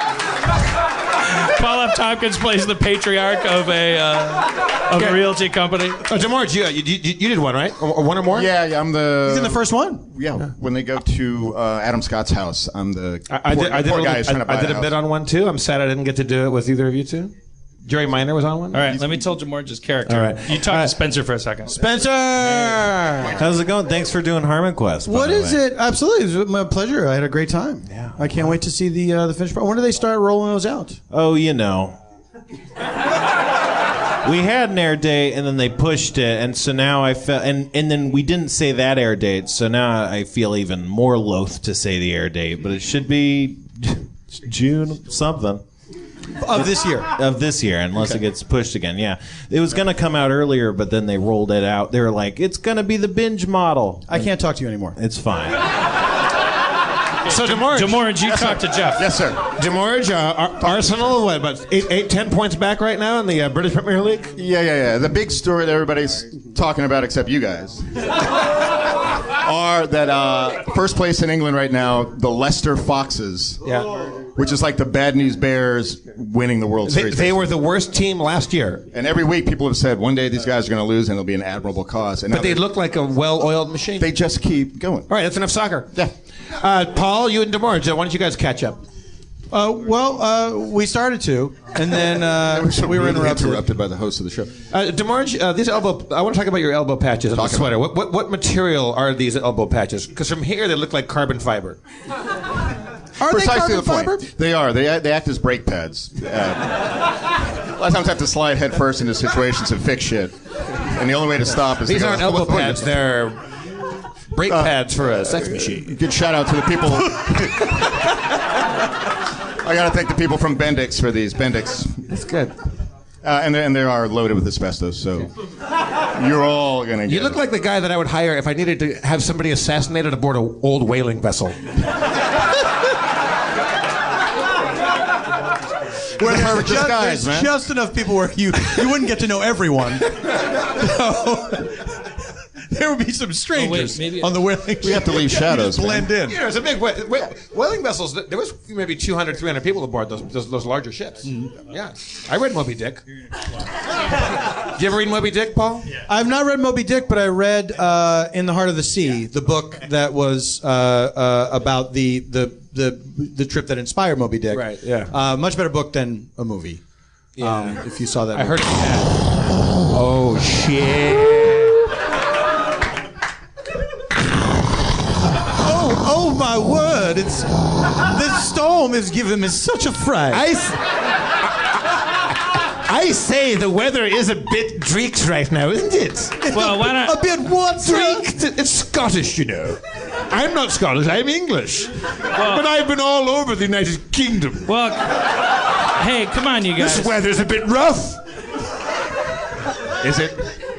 Paul F. Tompkins plays the patriarch of a realty company. DeMorge, you did one, right? Or one or more? Yeah, I'm the. He's in the first one. Yeah, when they go to Adam Scott's house, I'm the. I did a a bit on one too. I'm sad I didn't get to do it with either of you two. Jerry Minor was on one. All right, let me tell DeMorge's character. All right. You talk to Spencer for a second. Spencer! How's it going? Thanks for doing Harmon Quest. What is it? Absolutely. It was my pleasure. I had a great time. Yeah. I can't wait to see the finished product. When do they start rolling those out? Oh, you know. We had an air date, and then they pushed it, and so now I felt, and then we didn't say that air date, so now I feel even more loath to say the air date, but it should be June something. Of this year. Of this year, unless it gets pushed again, yeah. It was going to come out earlier, but then they rolled it out. They were like, it's going to be the binge model. I can't talk to you anymore. It's fine. So DeMorge, you talk to Jeff. Yes, sir. DeMorge, Arsenal, what, about 10 points back right now in the British Premier League? Yeah. The big story that everybody's talking about, except you guys, are that first place in England right now, the Leicester Foxes. Yeah. Which is like the Bad News Bears winning the World Series. They were the worst team last year. And every week people have said, one day these guys are going to lose and it'll be an admirable cause. And But they look like a well-oiled machine. They just keep going. All right, that's enough soccer. Yeah. Paul, you and DeMorge, why don't you guys catch up? We started to, and then we were interrupted by the host of the show. DeMorge, these I want to talk about your elbow patches on the sweater. What material are these elbow patches? Because from here they look like carbon fiber. Are Precisely they carbon fiber? They are. They act as brake pads. A lot of times I have to slide head first into situations and fix shit. And the only way to stop is These to go, aren't elbow pads. They're brake pads for a sex machine. Good shout out to the people. I got to thank the people from Bendix for these. Bendix. That's good. And they are loaded with asbestos, so you're all going to get You look like the guy that I would hire if I needed to have somebody assassinated aboard an old whaling vessel. Where there's just enough people where you wouldn't get to know everyone. So, there would be some strangers on the whaling. We have to leave shadows. Blend in. You know, it's a big whaling vessels. There was maybe 200, 300 people aboard those larger ships. Mm-hmm. Yeah, I read Moby Dick. Did you ever read Moby Dick, Paul? Yeah. I've not read Moby Dick, but I read In the Heart of the Sea, the book that was about the trip that inspired Moby Dick. Right. Yeah. Much better book than a movie. Yeah. If you saw that. I heard it. Oh shit. Oh my word! This storm is giving me such a fright. I say the weather is a bit dreeked right now, isn't it? Well, why not? A bit what? Dreeked? It's Scottish, you know. I'm not Scottish. I'm English. But I've been all over the United Kingdom. Well, hey, come on, you guys. This weather's a bit rough. Is it?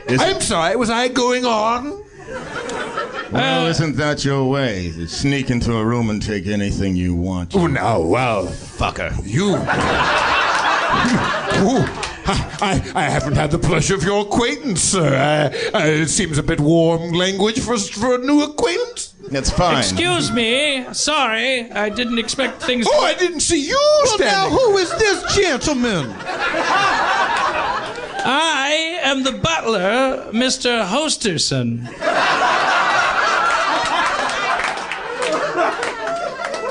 I'm sorry. Was I going on? Well, isn't that your way? To sneak into a room and take anything you want. Oh, no. Well, fucker. You. I haven't had the pleasure of your acquaintance, sir. It seems a bit warm language for a new acquaintance. That's fine. Excuse me. Sorry. I didn't expect things... Oh, I didn't see you standing. Now, who is this gentleman? I am the butler, Mr. Hosterson.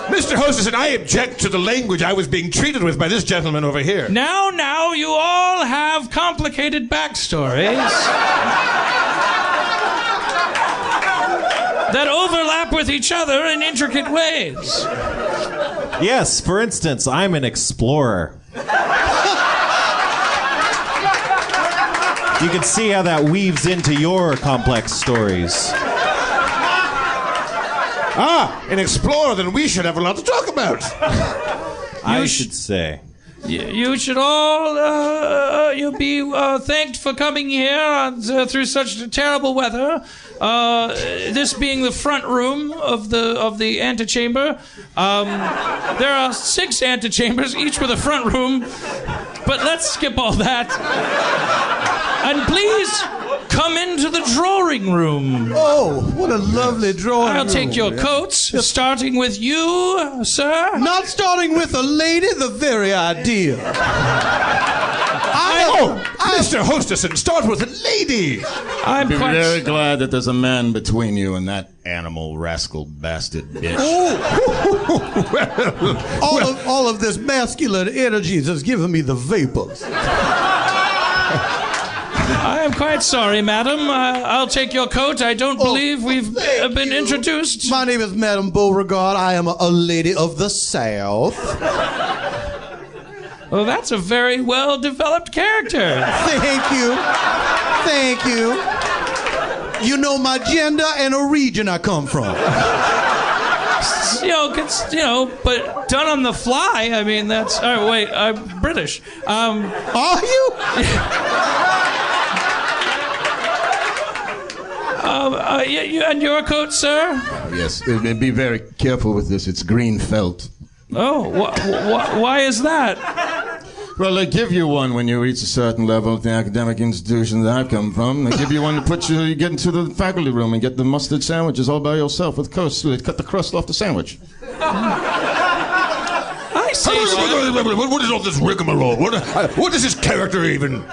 Mr. Hosterson, I object to the language I was being treated with by this gentleman over here. Now, you all have complicated backstories that overlap with each other in intricate ways. Yes, for instance, I'm an explorer. You can see how that weaves into your complex stories. An explorer, then we should have a lot to talk about. I should say. You should all you'll be thanked for coming here through such terrible weather. This being the front room of the antechamber. There are 6 antechambers, each with a front room. But let's skip all that. And please come into the drawing room. Oh, what a lovely drawing room. I'll take your coats, starting with you, sir. Not starting with a lady, the very idea. Mr. Hostesson, start with a lady. I'm be quite very glad that there's a man between you and that animal, rascal, bastard bitch. All of this masculine energy has given me the vapors. I am quite sorry, madam. I'll take your coat. I don't believe we've been introduced. My name is Madame Beauregard. I am a lady of the South. Well, that's a very well-developed character. Thank you. Thank you. You know my gender and a region I come from. But done on the fly. I mean, that's. Oh, wait, I'm British. Are you? And your coat, sir? Yes, be very careful with this. It's green felt. Oh, why is that? Well, they give you one when you reach a certain level at the academic institution that I've come from. They give you one to put you get into the faculty room and get the mustard sandwiches all by yourself with crust. So they cut the crust off the sandwich. I see. What is all this rigmarole? What is this character even?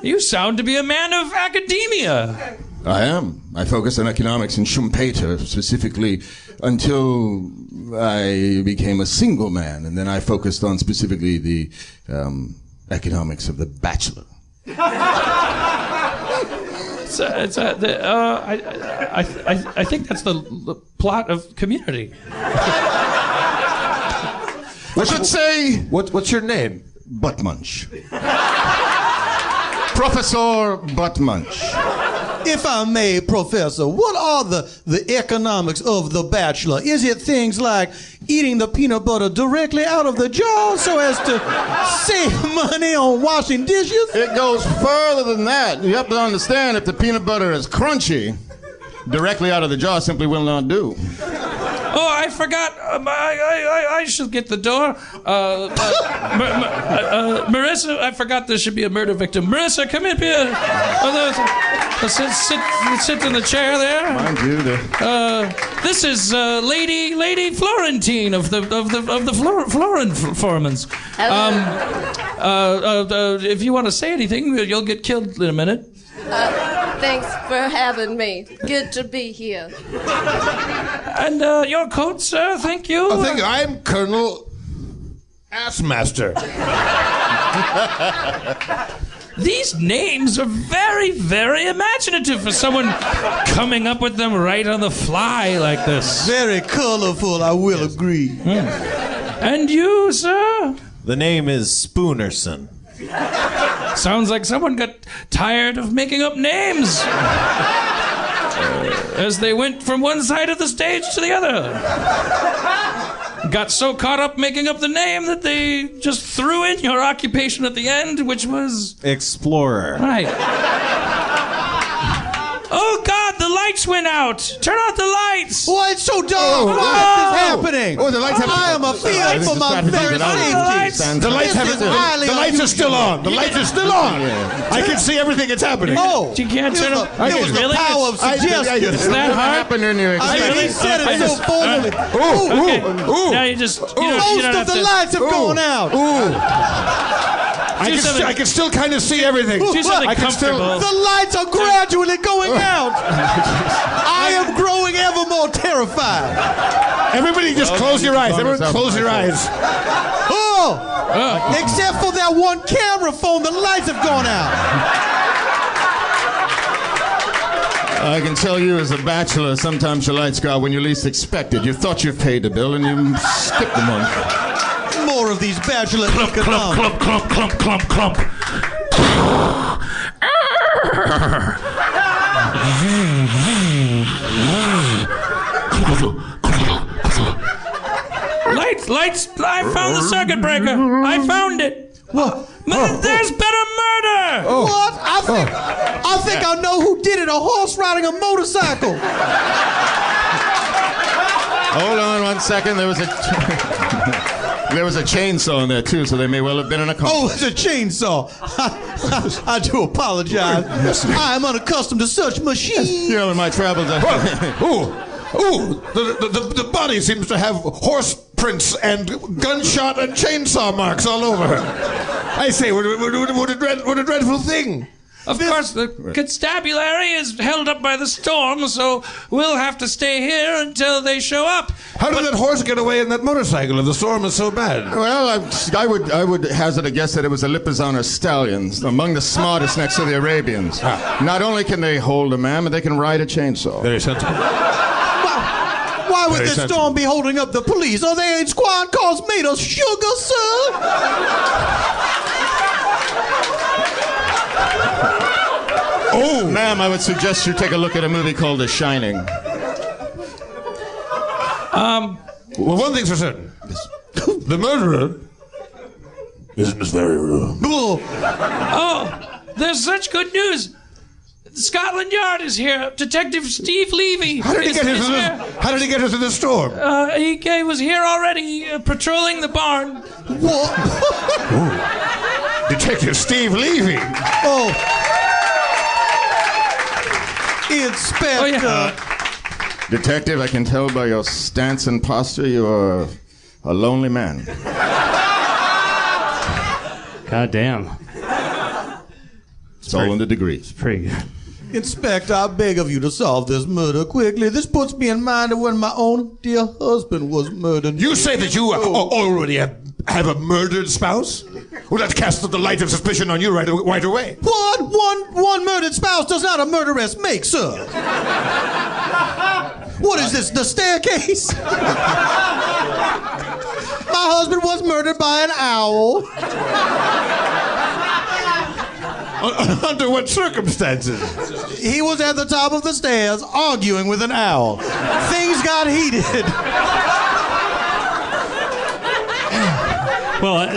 You sound to be a man of academia. I am. I focus on economics and Schumpeter specifically until I became a single man, and then I focused on specifically the economics of the bachelor. I think that's the plot of Community. I should say, what's your name? Buttmunch. Professor Buttmunch. If I may, Professor, what are the economics of The Bachelor? Is it things like eating the peanut butter directly out of the jar so as to save money on washing dishes? It goes further than that. You have to understand, if the peanut butter is crunchy, directly out of the jar simply will not do. Oh, I forgot. I should get the door. Marissa, I forgot there should be a murder victim. Marissa, come in here. Sit in the chair there. Mind you, this is Lady Florentine of the Florentines. If you want to say anything, you'll get killed in a minute. Thanks for having me. Good to be here. And your coat, sir, thank you. Oh, thank you. I'm Colonel Assmaster. These names are very, very imaginative for someone coming up with them right on the fly like this. Very colorful, I will agree. And you, sir? The name is Spoonerson. Sounds like someone got tired of making up names as they went from one side of the stage to the other. Got so caught up making up the name that they just threw in your occupation at the end, which was... Explorer. Right. Oh, God, the lights went out. Turn out the lights. Why, it's so dark. What is happening? Oh, the lights have... I am a field for my very safety. The lights are still on. The lights are still on. I can see everything that's happening. Oh, you can't turn them. It was the power of suggestion. It's that hard. He said it so formally. Ooh. Now you just... Most of the lights have gone out. I can still kind of see everything. Do something comfortable. The lights are gradually going out. I am growing ever more terrified. Everybody just close your eyes. Everyone close your eyes. Except for that one camera phone, the lights have gone out. I can tell you as a bachelor, sometimes your lights go out when you least expect it. You thought you paid the bill and you skipped the month. More of these bachelor economics. Clump. circuit breaker. I found it. What? There's been a murder. What? I think I know who did it. A horse riding a motorcycle. Hold on 1 second. There was a chainsaw in there too, so they may well have been an accomplice. Oh, it's a chainsaw. I do apologize. I am unaccustomed to such machines. You know, in my travels. The body seems to have horse prints and gunshot and chainsaw marks all over her. I say, what a dreadful thing. Of course, the constabulary is held up by the storm, so we'll have to stay here until they show up. How did that horse get away in that motorcycle if the storm is so bad? Well, I would hazard a guess that it was a Lipizzaner stallion, among the smartest next to the Arabians. Not only can they hold a man, but they can ride a chainsaw. Very sensible. Why would this storm be holding up the police? Oh, they ain't squad cars made of sugar, sir. Oh, ma'am, I would suggest you take a look at a movie called The Shining. Well, one thing's for certain. The murderer is Miss Ferrier. Oh, there's such good news. Scotland Yard is here. Detective Steve Levy. How did he get us in the storm? He was here already, patrolling the barn. What? Detective Steve Levy. Oh. Inspector. Oh, yeah. Detective, I can tell by your stance and posture you are a lonely man. God damn. It's all in the degrees. Pretty good. Inspector, I beg of you to solve this murder quickly. This puts me in mind of when my own dear husband was murdered. You say that you already have a murdered spouse? Well, that casts the light of suspicion on you right away. What? One murdered spouse does not a murderess make, sir. What is this, the staircase? My husband was murdered by an owl. Under what circumstances? He was at the top of the stairs arguing with an owl. Things got heated. Well,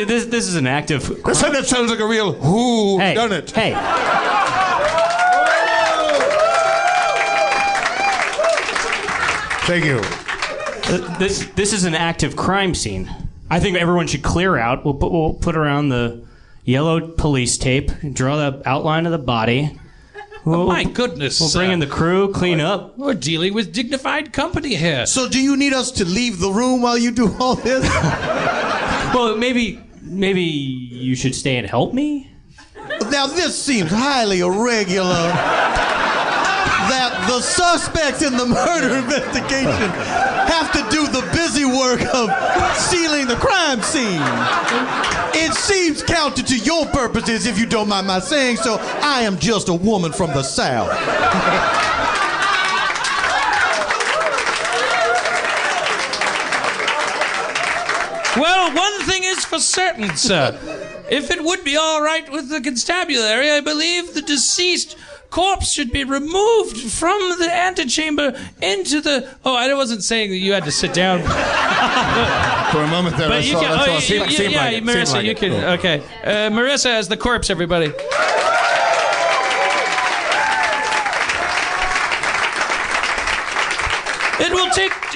this is an active. That sounds like a real who done it. Hey. Thank you. This is an active crime scene. I think everyone should clear out. We'll put around the yellow police tape, draw the outline of the body. My goodness. We'll bring in the crew, clean up. We're dealing with dignified company here. So do you need us to leave the room while you do all this? Well, maybe you should stay and help me? Now this seems highly irregular. That the suspects in the murder investigation have to do the busy work of sealing the crime scene. It seems counter to your purposes, if you don't mind my saying so. I am just a woman from the South. Well, one thing is for certain, sir. If it would be all right with the constabulary, I believe the deceased corpse should be removed from the antechamber into the... Oh, I wasn't saying that you had to sit down. For a moment there, but I you saw can, that's oh, all. Marissa, you can... Okay. Marissa as the corpse, everybody.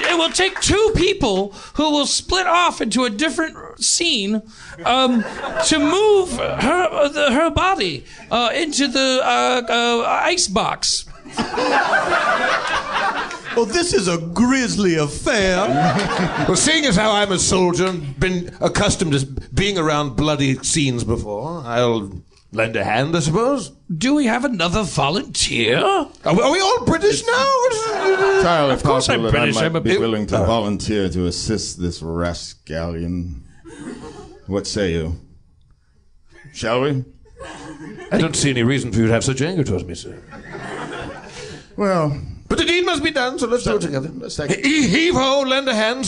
It will take two people who will split off into a different scene to move her body into the ice box. Well, this is a grisly affair. Well, seeing as how I'm a soldier, been accustomed to being around bloody scenes before, I'll lend a hand, I suppose. Do we have another volunteer? Are we all British now? Entirely Of course I'm possible that British. I I'm might be willing to volunteer to assist this rascallion. What say you? Shall we? I don't see any reason for you to have such anger towards me, sir. Well... But the deed must be done, so let's do it together. Let's take it. Heave ho, lend a hand,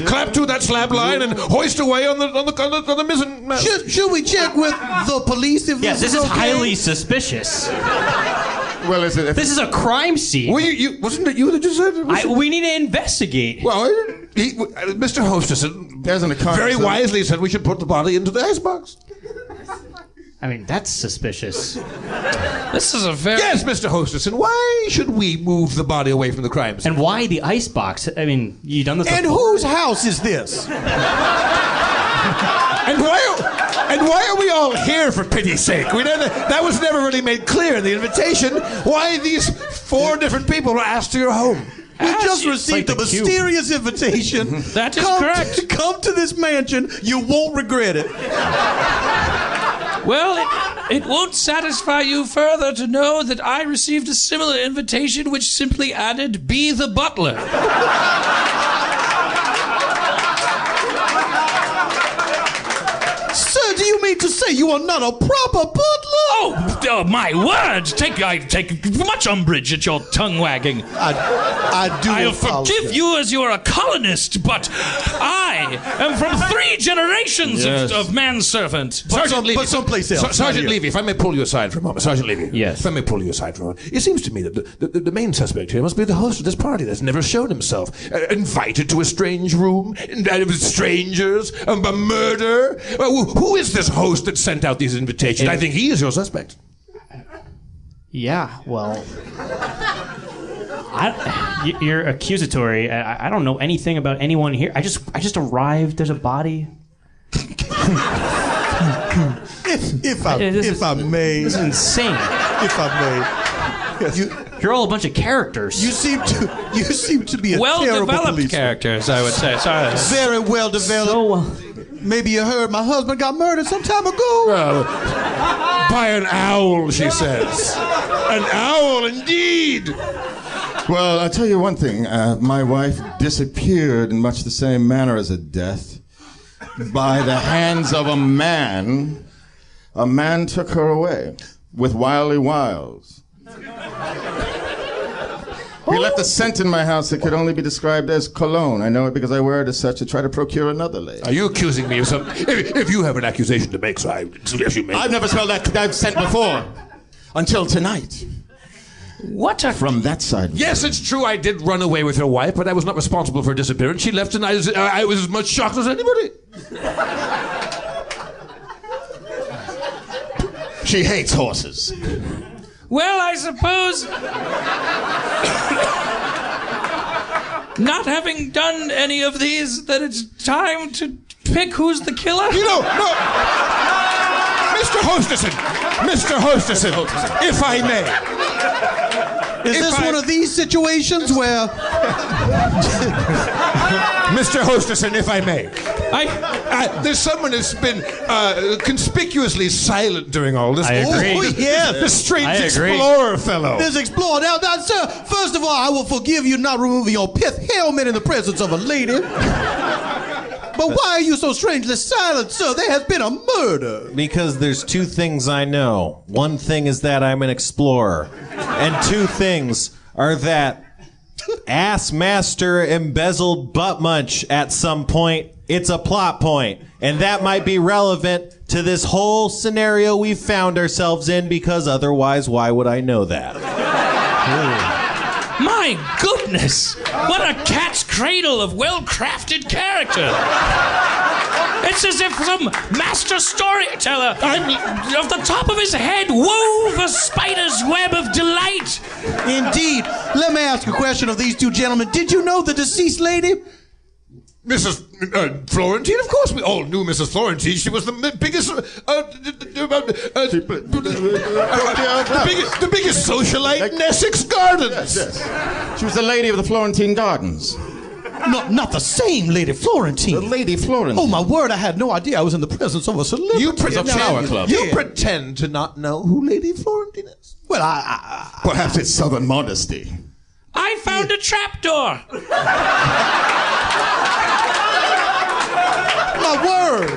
clap to that slab line, and hoist away on the mizzen mast. Should we check with the police if Yes, this this is okay? highly suspicious. Well, is it? This is a crime scene. Well, wasn't it you that just said it? We need to investigate. Well, Mr. Hostesson very wisely said we should put the body into the icebox. I mean, that's suspicious. This is a very... Yes, Mr. Hostesson, why should we move the body away from the crime scene? And why the icebox? I mean, you done this And before? whose house is this? And why are we all here, for pity's sake? That was never really made clear in the invitation. Why these 4 different people were asked to your home? We just received a mysterious invitation. That is correct. Come to this mansion. You won't regret it. Well, it won't satisfy you further to know that I received a similar invitation which simply added, "Be the butler." Sir, do you mean to say you are not a proper butler? Oh, my word! I take much umbrage at your tongue wagging. I do. I'll forgive you as you are a colonist, but I am from 3 generations of manservant. Sergeant someplace else. Sergeant Levy, if I may pull you aside for a moment. Sergeant Levy. Yes. If I may pull you aside for a moment. It seems to me that the main suspect here must be the host of this party that's never shown himself. Invited to a strange room, with strangers, a murder. Who is this host that sent out these invitations? I think he is your suspect. Yeah, well... you're accusatory. I don't know anything about anyone here. I just arrived. There's a body. If I may. This is insane. If I may. You're all a bunch of characters. You seem to be a terrible Well-developed policeman. characters, I would say. Sorry. Very well developed. So, maybe you heard my husband got murdered some time ago. By an owl, she says. An owl, indeed. Well, I'll tell you one thing. My wife disappeared in much the same manner as a death by the hands of a man. A man took her away with wily wiles. He left a scent in my house that could only be described as cologne. I know it because I wear it as such to try to procure another lady. Are you accusing me of something? If you have an accusation to make, so I suggest you make. I've never smelled that scent before. Until tonight. From that side. Yes, it's true. I did run away with her wife, but I was not responsible for her disappearance. She left, and I was as much shocked as anybody. She hates horses. Well, I suppose... not having done any of these, that it's time to pick who's the killer? No. Mr. Hostesson, if I may. Is this one of these situations where... Mr. Hostesson, if I may. There's someone who's been conspicuously silent during all this. I agree. Oh, yeah. The strange explorer fellow. This explorer. Now, sir, first of all, I will forgive you not removing your pith helmet in the presence of a lady. But why are you so strangely silent, sir? There has been a murder. Because there's 2 things I know. One thing is that I'm an explorer. And 2 things are that ass master embezzled butt munch at some point. It's a plot point. And that might be relevant to this whole scenario we've found ourselves in, because otherwise, why would I know that? My goodness! What a cat's cradle of well-crafted character! It's as if some master storyteller, off the top of his head, wove a spider's web of delight. Indeed. Let me ask a question of these 2 gentlemen. Did you know the deceased lady? Mrs. Florentine, of course we all knew Mrs. Florentine. She was the biggest, the biggest socialite in Essex Gardens. Yes. She was the lady of the Florentine Gardens. Not the same Lady Florentine. The Lady Florentine. Oh, my word, I had no idea I was in the presence of a celebrity. You pretend to not know who Lady Florentine is? Well, Perhaps it's southern modesty. I found a trapdoor. My word.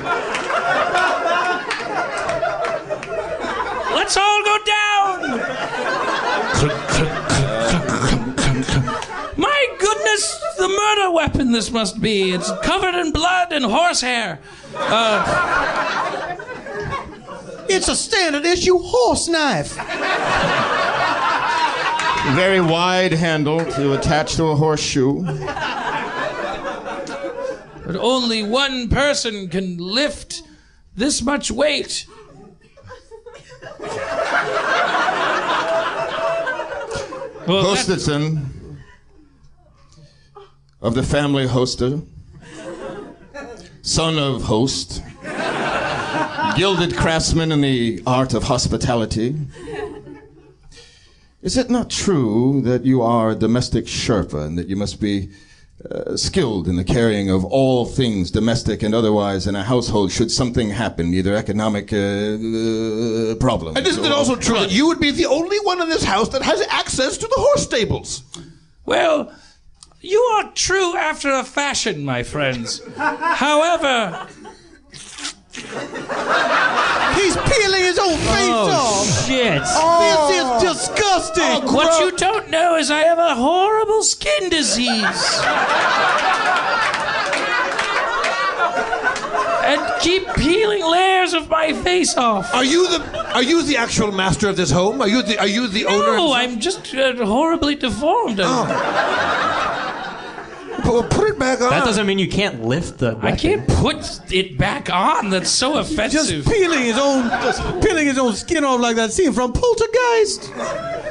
Let's all go down. My goodness, the murder weapon this must be. It's covered in blood and horsehair. It's a standard issue horse knife. very wide handle to attach to a horseshoe. But only one person can lift this much weight. Well, Hosterton of the family Hoster, son of Host, gilded craftsman in the art of hospitality. Is it not true that you are a domestic Sherpa and that you must be skilled in the carrying of all things domestic and otherwise in a household should something happen, either economic problems? And isn't it also true that you would be the only one in this house that has access to the horse stables? Well, you are true after a fashion, my friends. However... He's peeling his own face off. Shit. This is disgusting. What you don't know is I have a horrible skin disease. And keep peeling layers of my face off. Are you the actual master of this home? Are you the owner? No, I'm just horribly deformed. Well, put it back on. That doesn't mean you can't lift the weapon. I can't put it back on. That's so offensive. Just peeling his own skin off like that scene from Poltergeist.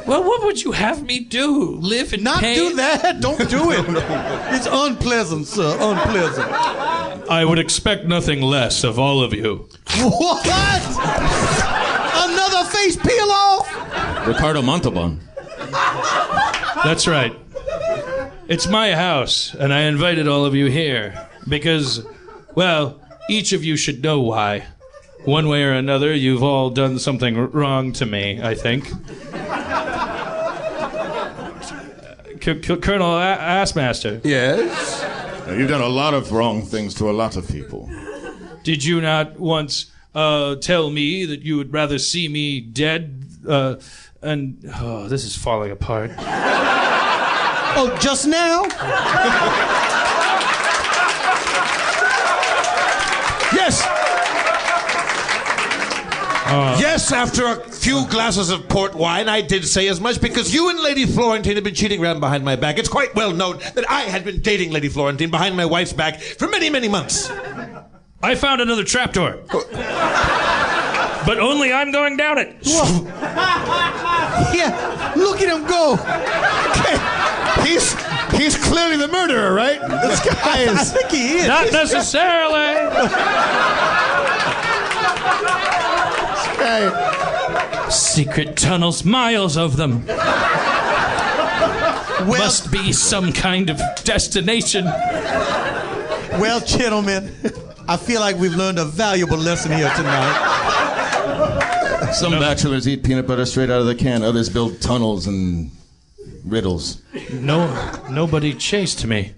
Well, what would you have me do? Live in Not pain? do that. Don't do it. It's unpleasant, sir. Unpleasant. I would expect nothing less of all of you. What? Another face peel off? Ricardo Montalban. That's right. It's my house, and I invited all of you here because, well, each of you should know why. One way or another, you've all done something wrong to me, I think. Colonel Assmaster. Yes? You've done a lot of wrong things to a lot of people. Did you not once tell me that you would rather see me dead? This is falling apart. Oh, just now? Yes! Yes, after a few glasses of port wine, I did say as much because you and Lady Florentine have been cheating around behind my back. It's quite well known that I had been dating Lady Florentine behind my wife's back for many, many months. I found another trapdoor. But only I'm going down it. Yeah, look at him go. He's clearly the murderer, right? This guy is. I think he is. Not necessarily. Secret tunnels, miles of them. Must be some kind of destination. Well, gentlemen, I feel like we've learned a valuable lesson here tonight. Some bachelors eat peanut butter straight out of the can. Others build tunnels and riddles. Nobody chased me.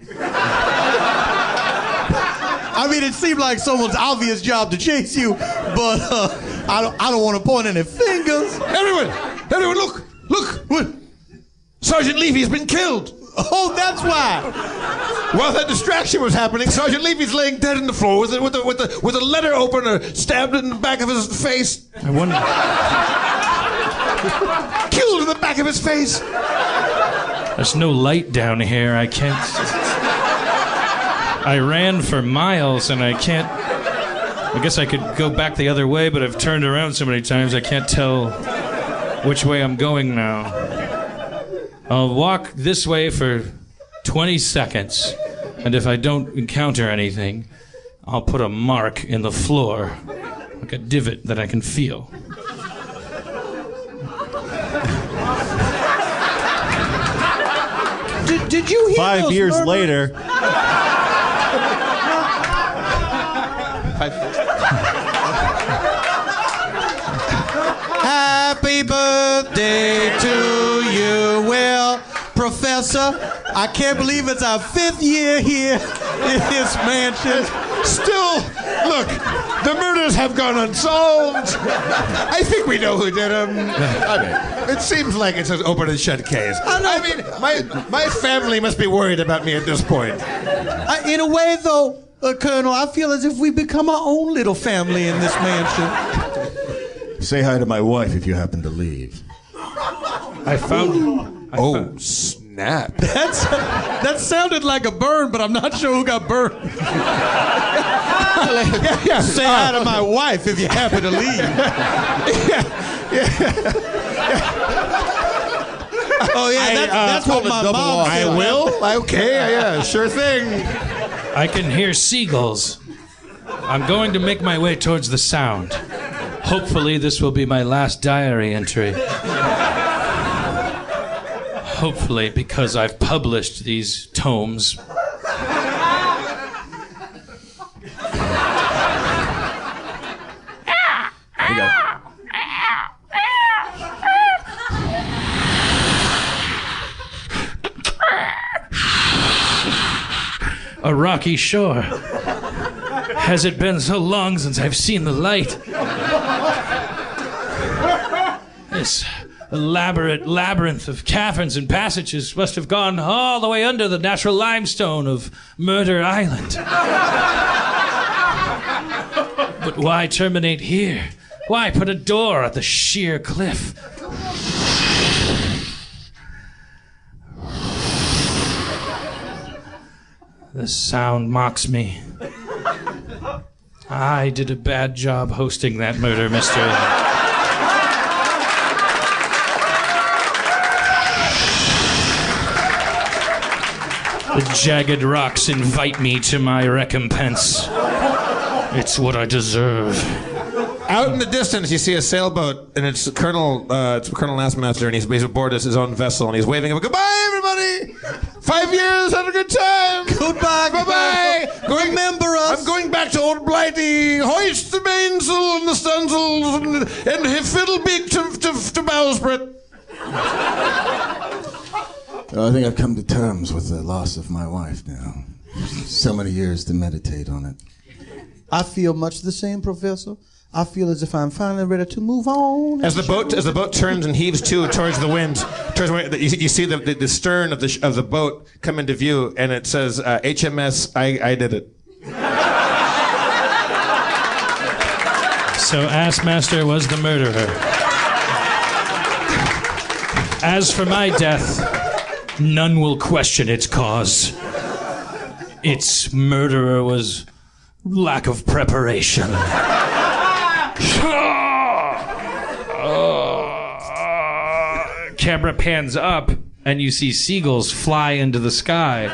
I mean, it seemed like someone's obvious job to chase you, but I don't want to point any fingers. Everyone, look! What? Sergeant Levy's been killed. Oh, that's why. While that distraction was happening, Sergeant Levy's laying dead on the floor with a letter opener stabbed in the back of his face. I wonder. Killed in the back of his face. There's no light down here. I can't. I ran for miles and I can't. I guess I could go back the other way, but I've turned around so many times I can't tell which way I'm going now. I'll walk this way for 20 seconds, and if I don't encounter anything, I'll put a mark in the floor, like a divot that I can feel. Did you hear 5 years murmurs? later. Happy birthday to you, well, Professor. I can't believe it's our 5th year here in this mansion. Still, look, the murders have gone unsolved. I think we know who did them. I mean, it seems like it's an open and shut case. I mean, my family must be worried about me at this point. In a way, though, Colonel, I feel as if we've become our own little family in this mansion. Say hi to my wife if you happen to leave. I Oh, snap. That sounded like a burn, but I'm not sure who got burned. Yeah. Say hi to my wife if you happen to leave. Oh, yeah, that's what my mom said. I will? Okay, yeah, sure thing. I can hear seagulls. I'm going to make my way towards the sound. Hopefully, this will be my last diary entry. Hopefully, because I've published these tomes. A rocky shore. Has it been so long since I've seen the light? This elaborate labyrinth of caverns and passages must have gone all the way under the natural limestone of Murder Island. But why terminate here? Why put a door at the sheer cliff? The sound mocks me. I did a bad job hosting that murder mystery. The jagged rocks invite me to my recompense. It's what I deserve. Out in the distance, you see a sailboat, and it's Colonel Lastmaster, and he's aboard his own vessel, and he's waving him, "Goodbye, everybody! 5 years, had a good time! Goodbye, bye-bye! Remember us! I'm going back to Old Blighty! Hoist the mainsail and the stunsails, and fiddlebeak to bowsprit!" I think I've come to terms with the loss of my wife now. So many years to meditate on it. I feel much the same, Professor. I feel as if I'm finally ready to move on. As the boat turns and heaves towards the wind, you see the stern of the boat come into view, and it says HMS. I did it. So Assmaster was the murderer. As for my death, none will question its cause. Its murderer was lack of preparation. Camera pans up, and you see seagulls fly into the sky.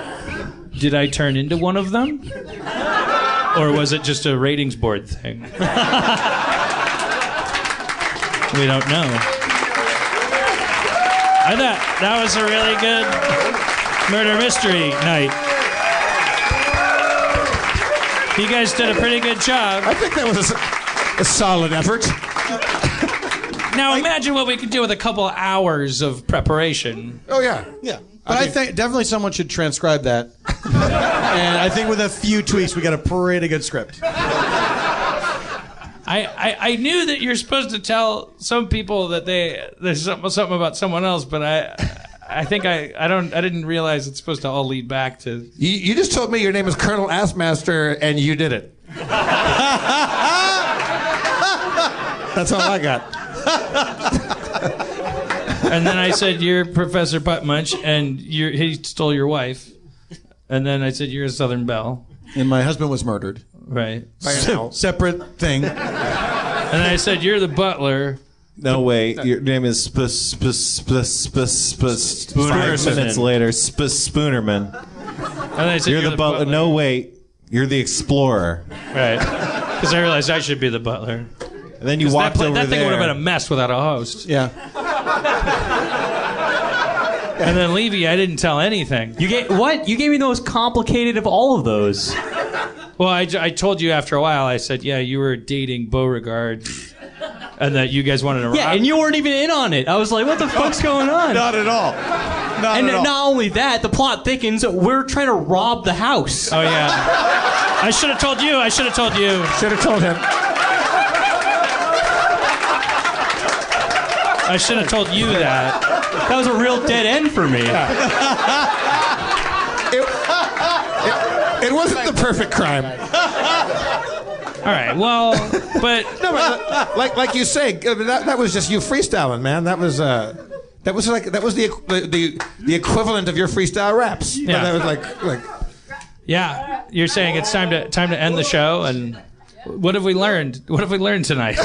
Did I turn into one of them? Or was it just a ratings board thing? We don't know. I thought that was a really good murder mystery night. You guys did a pretty good job. I think that was a solid effort. Now imagine what we could do with a couple hours of preparation. Oh, yeah. Yeah. But I think definitely someone should transcribe that. And I think with a few tweaks, we got a pretty good script. I knew that you're supposed to tell some people that there's something about someone else, but I think I didn't realize it's supposed to all lead back to. You just told me your name is Colonel Assmaster, and you did it. That's all I got. And then I said, "You're Professor Buttmunch," and he stole your wife. And then I said, "You're a Southern Belle." And my husband was murdered. Right. Separate thing. And I said, "You're the butler." No, wait. Your name is Spoonerman. 5 minutes later, Spoonerman. And I said, You're the butler. No, wait. You're the explorer. Right. Because I realized I should be the butler. And then you walked over there. That thing would have been a mess without a host. Yeah. And then Levy, I didn't tell anything. You gave what? You gave me the most complicated of all of those. Well, I told you after a while. I said, "Yeah, you were dating Beauregard, and that you guys wanted to." Yeah, and you weren't even in on it. I was like, "What the fuck's going on?" Not at all. Not only that, the plot thickens. We're trying to rob the house. Oh yeah. I should have told you. Should have told him. I should have told you that. That was a real dead end for me. It wasn't the perfect crime. All right. Well, but no, but like you say, that was just you freestyling, man. That was That was the equivalent of your freestyle raps. Yeah. That was like. Yeah, you're saying it's time to end the show, and what have we learned? What have we learned tonight?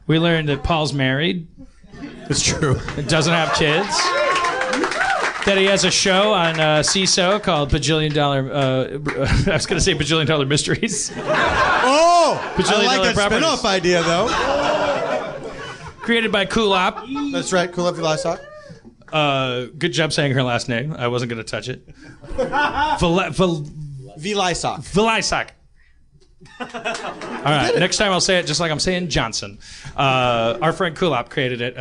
We learned that Paul's married. It's true. Doesn't have kids. That he has a show on CISO called Bajillion Dollar. I was going to say Bajillion Dollar Mysteries. Oh, Bajillion I like Dollar that Properties. spin-off idea, though. Created by Kulop. That's right, Kulop Vilaysack. Good job saying her last name. I wasn't going to touch it. Vilaysack. Vilaysack. All right, next time I'll say it just like I'm saying Johnson. Our friend Kulop created it.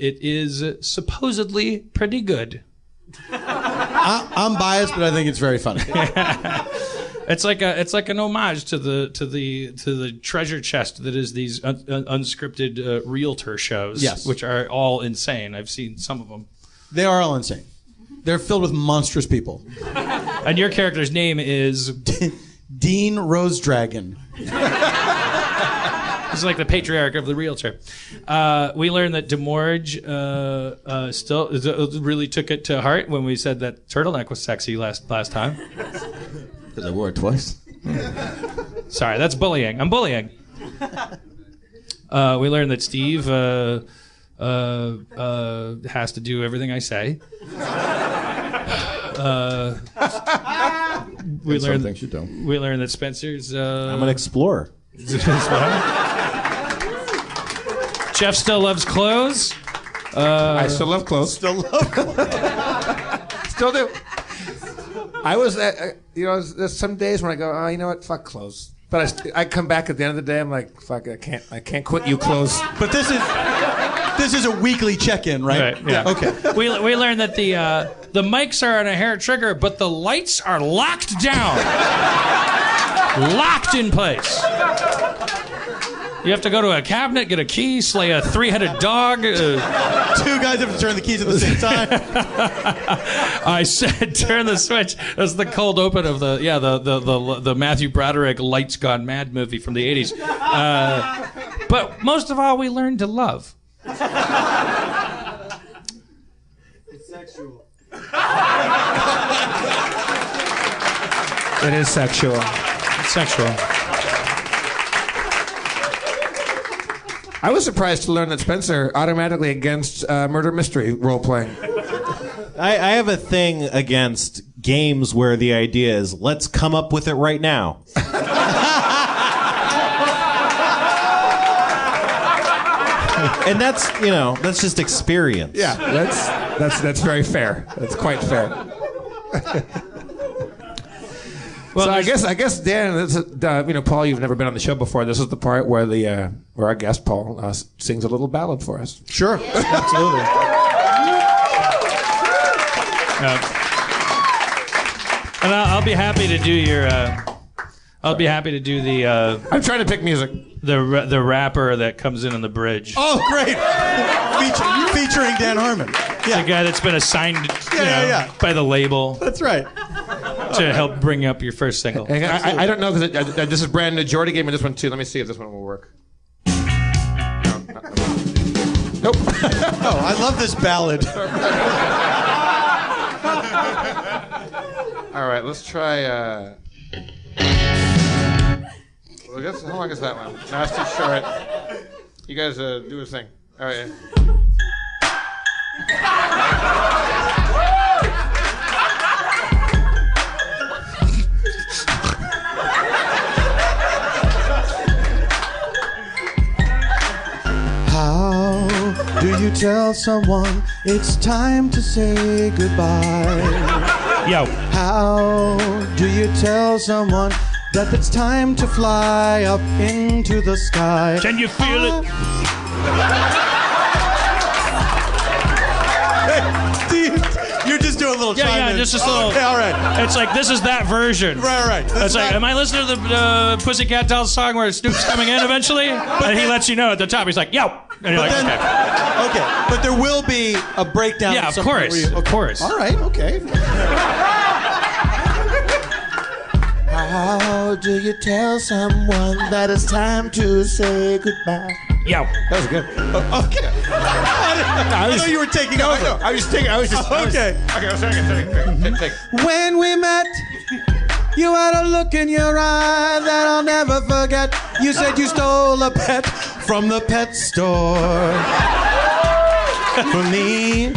It is supposedly pretty good. I'm biased, but I think it's very funny. It's like an homage to the treasure chest that is these unscripted realtor shows, Yes. which are all insane. I've seen some of them. They are all insane. They're filled with monstrous people. And your character's name is Dean Rose Dragon. He's like the patriarch of the realtor. We learned that DeMorge still really took it to heart when we said that turtleneck was sexy last time. Because I wore it twice. Sorry, that's bullying. I'm bullying. We learned that Steve has to do everything I say. We learned things you don't. We learned that Spencer's. I'm an explorer. Jeff still loves clothes. I still love clothes. Still do. I was, there's some days when I go, oh, you know what, fuck clothes. But I come back at the end of the day, I'm like, fuck, I can't quit you clothes. But this is a weekly check-in, right? Yeah. Okay. We learned that the mics are on a hair trigger, but the lights are locked down, locked in place. You have to go to a cabinet, get a key, slay a 3-headed dog. Two guys have to turn the keys at the same time. I said, turn the switch. That's the cold open of the Matthew Broderick Lights Gone Mad movie from the 80s. But most of all, we learned to love. It's sexual. It is sexual. It's sexual. I was surprised to learn that Spencer automatically against murder mystery role playing. I have a thing against games where the idea is let's come up with it right now. And that's just experience. Yeah, that's very fair. That's quite fair. Well, so I guess Dan, this is, Paul, you've never been on the show before. This is the part where where our guest Paul sings a little ballad for us. Sure, absolutely. And I'll be happy to do your. I'll be happy to do the. I'm trying to pick music. The rapper that comes in on the bridge. Oh, great! Featuring Dan Harmon. Yeah. The guy that's been assigned by the label. That's right. To help bring up your first single. And I don't know because this is brand new. Jordy gave me this one too. Let me see if this one will work. Nope. Oh, I love this ballad. All right, let's try. How long is that one? No, it's too short. You guys do a thing. All right. How do you tell someone it's time to say goodbye? Yo. How do you tell someone that it's time to fly up into the sky? Can you feel it? You're just doing a little chime in. Just a little. Okay, all right. It's like this is that version. Right. It's like, am I listening to the Pussycat Dolls song where Snoop's coming in eventually? And he lets you know at the top. He's like, yo. And you're okay. But there will be a breakdown. Yeah, of course. Of course. All right, okay. How do you tell someone that it's time to say goodbye? Yo. That was good. Okay. I know you were taking over. I was taking. I was just. Okay. Okay. I was trying to take. When we met, you had a look in your eye that I'll never forget. You said you stole a pet from the pet store. For me,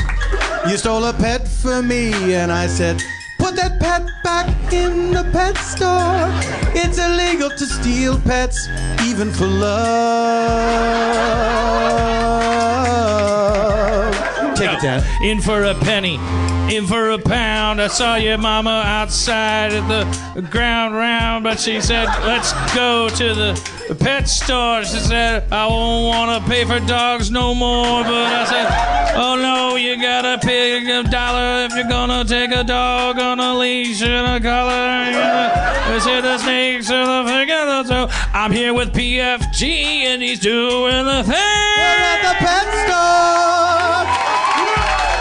you stole a pet for me, and I said, put that pet back in the pet store. It's illegal to steal pets, even for love. Take it, Dan. In for a penny, in for a pound. I saw your mama outside at the ground round, but she said, let's go to the pet store. She said, I won't want to pay for dogs no more. But I said, oh no, you gotta pay $1 if you're gonna take a dog on a leash and a collar. I said the snakes are the figure. So I'm here with PFG and he's doing the thing. We're at the pet store.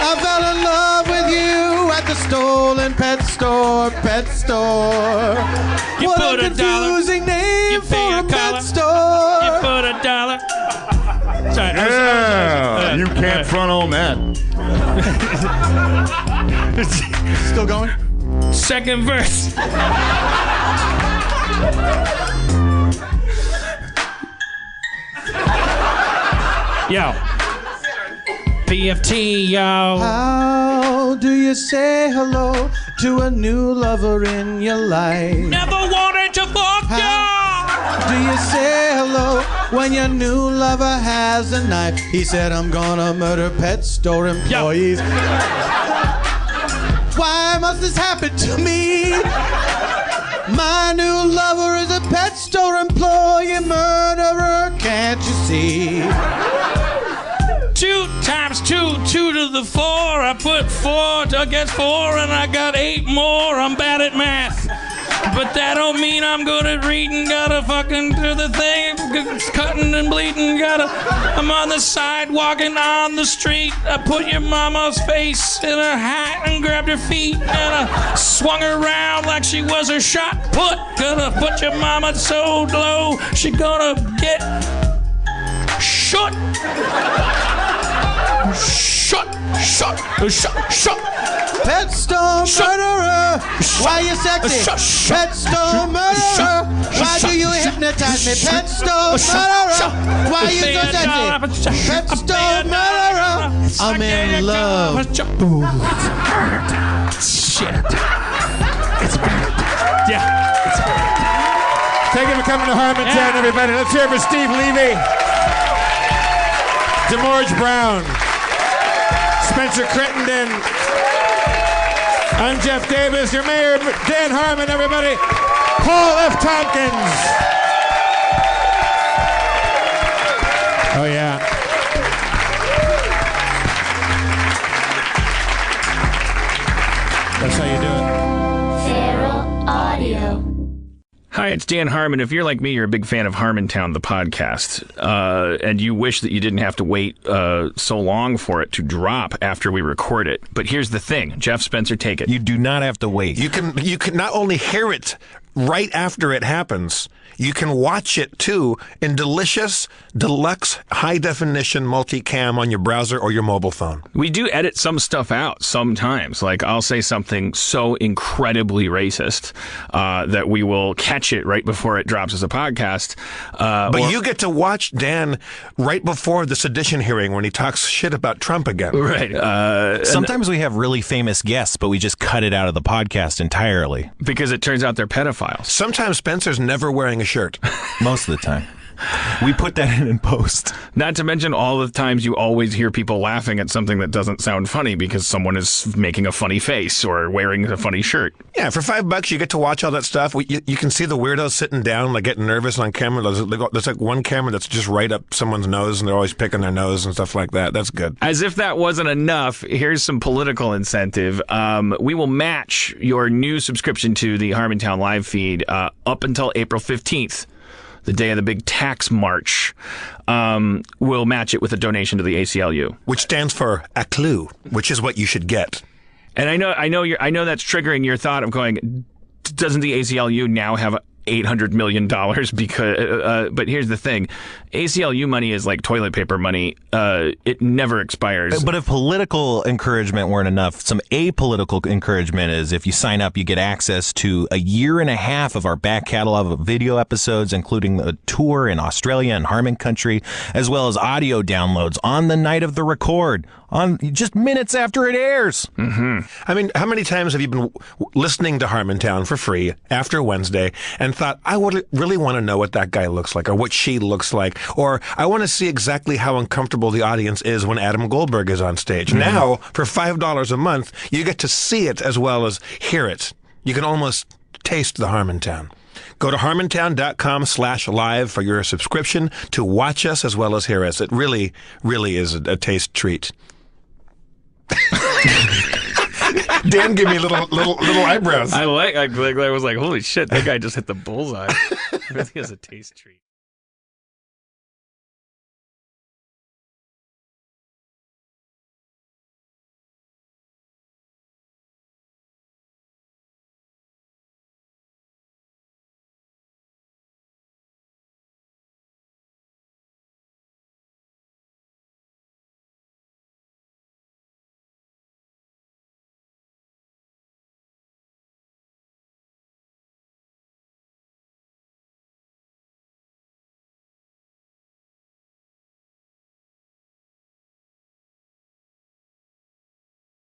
I fell in love with you at the stolen pet store, pet store. You what put a confusing name for a pet store. You put $1. Sorry, Yeah, you can't front on that. Still going? Second verse. Yo. PFT, yo. How do you say hello to a new lover in your life? Never wanted to fuck ya. Do you say hello when your new lover has a knife? He said, I'm gonna murder pet store employees. Why must this happen to me? My new lover is a pet store employee murderer, can't you see? 2 times 2, 2 to the 4. I put 4 against 4 and I got 8 more. I'm bad at math. But that don't mean I'm good at reading. Gotta fucking do the thing. Cutting and bleeding. I'm on the side walking on the street. I put your mama's face in a hat and grabbed her feet. And I swung her around like she was her shot put. Gonna put your mama so low. She gonna get shut. Shut. Pet store murderer, why you sexy? Pet store murderer, why do you hypnotize me? Pet store murderer, why you so sexy? Pet store murderer, I'm in love. Ooh, it's burned. Shit. It's burned. Yeah. It's burned. Thank you for coming to Harmontown, everybody. Let's hear it for Steve Levy, DeMorge Brown, Spencer Crittenden. I'm Jeff Davis, your mayor, Dan Harmon, everybody. Paul F. Tompkins. Oh, yeah. That's how you do it. Feral Audio. Hi, it's Dan Harmon. If you're like me, you're a big fan of Harmontown, the podcast, and you wish that you didn't have to wait so long for it to drop after we record it. But here's the thing. Jeff, Spencer, take it. You do not have to wait. You can not only hear it right after it happens, you can watch it too in delicious, deluxe, high-definition multicam on your browser or your mobile phone. We do edit some stuff out sometimes. Like, I'll say something so incredibly racist that we will catch it right before it drops as a podcast. But you get to watch Dan right before the sedition hearing when he talks shit about Trump again. Right. Sometimes we have really famous guests, but we just cut it out of the podcast entirely. Because it turns out they're pedophiles. Sometimes Spencer's never wearing a shirt. Most of the time. We put that in post. Not to mention all the times you always hear people laughing at something that doesn't sound funny because someone is making a funny face or wearing a funny shirt. Yeah, for $5 you get to watch all that stuff. You can see the weirdos sitting down, like getting nervous on camera. There's like one camera that's just right up someone's nose, and they're always picking their nose and stuff like that. That's good. As if that wasn't enough, here's some political incentive. We will match your new subscription to the Harmontown live feed up until April 15th. The day of the big tax march, we'll match it with a donation to the ACLU, which stands for a clue, which is what you should get. And I know that's triggering your thought of going, doesn't the ACLU now have $800 million because, but here's the thing. ACLU money is like toilet paper money. It never expires. But if political encouragement weren't enough, some apolitical encouragement is if you sign up, you get access to a year and a half of our back catalog of video episodes, including the tour in Australia and Harmon Country, as well as audio downloads on the night of the record, on just minutes after it airs. I mean, how many times have you been listening to Harmontown for free after Wednesday and thought, I would really want to know what that guy looks like or what she looks like, or I want to see exactly how uncomfortable the audience is when Adam Goldberg is on stage. Now, for $5 a month, you get to see it as well as hear it. You can almost taste the Harmontown. Go to harmontown.com/live for your subscription to watch us as well as hear us. It really, really is a taste treat. Dan gave me little eyebrows. I was like, holy shit, that guy just hit the bullseye. It really is a taste treat.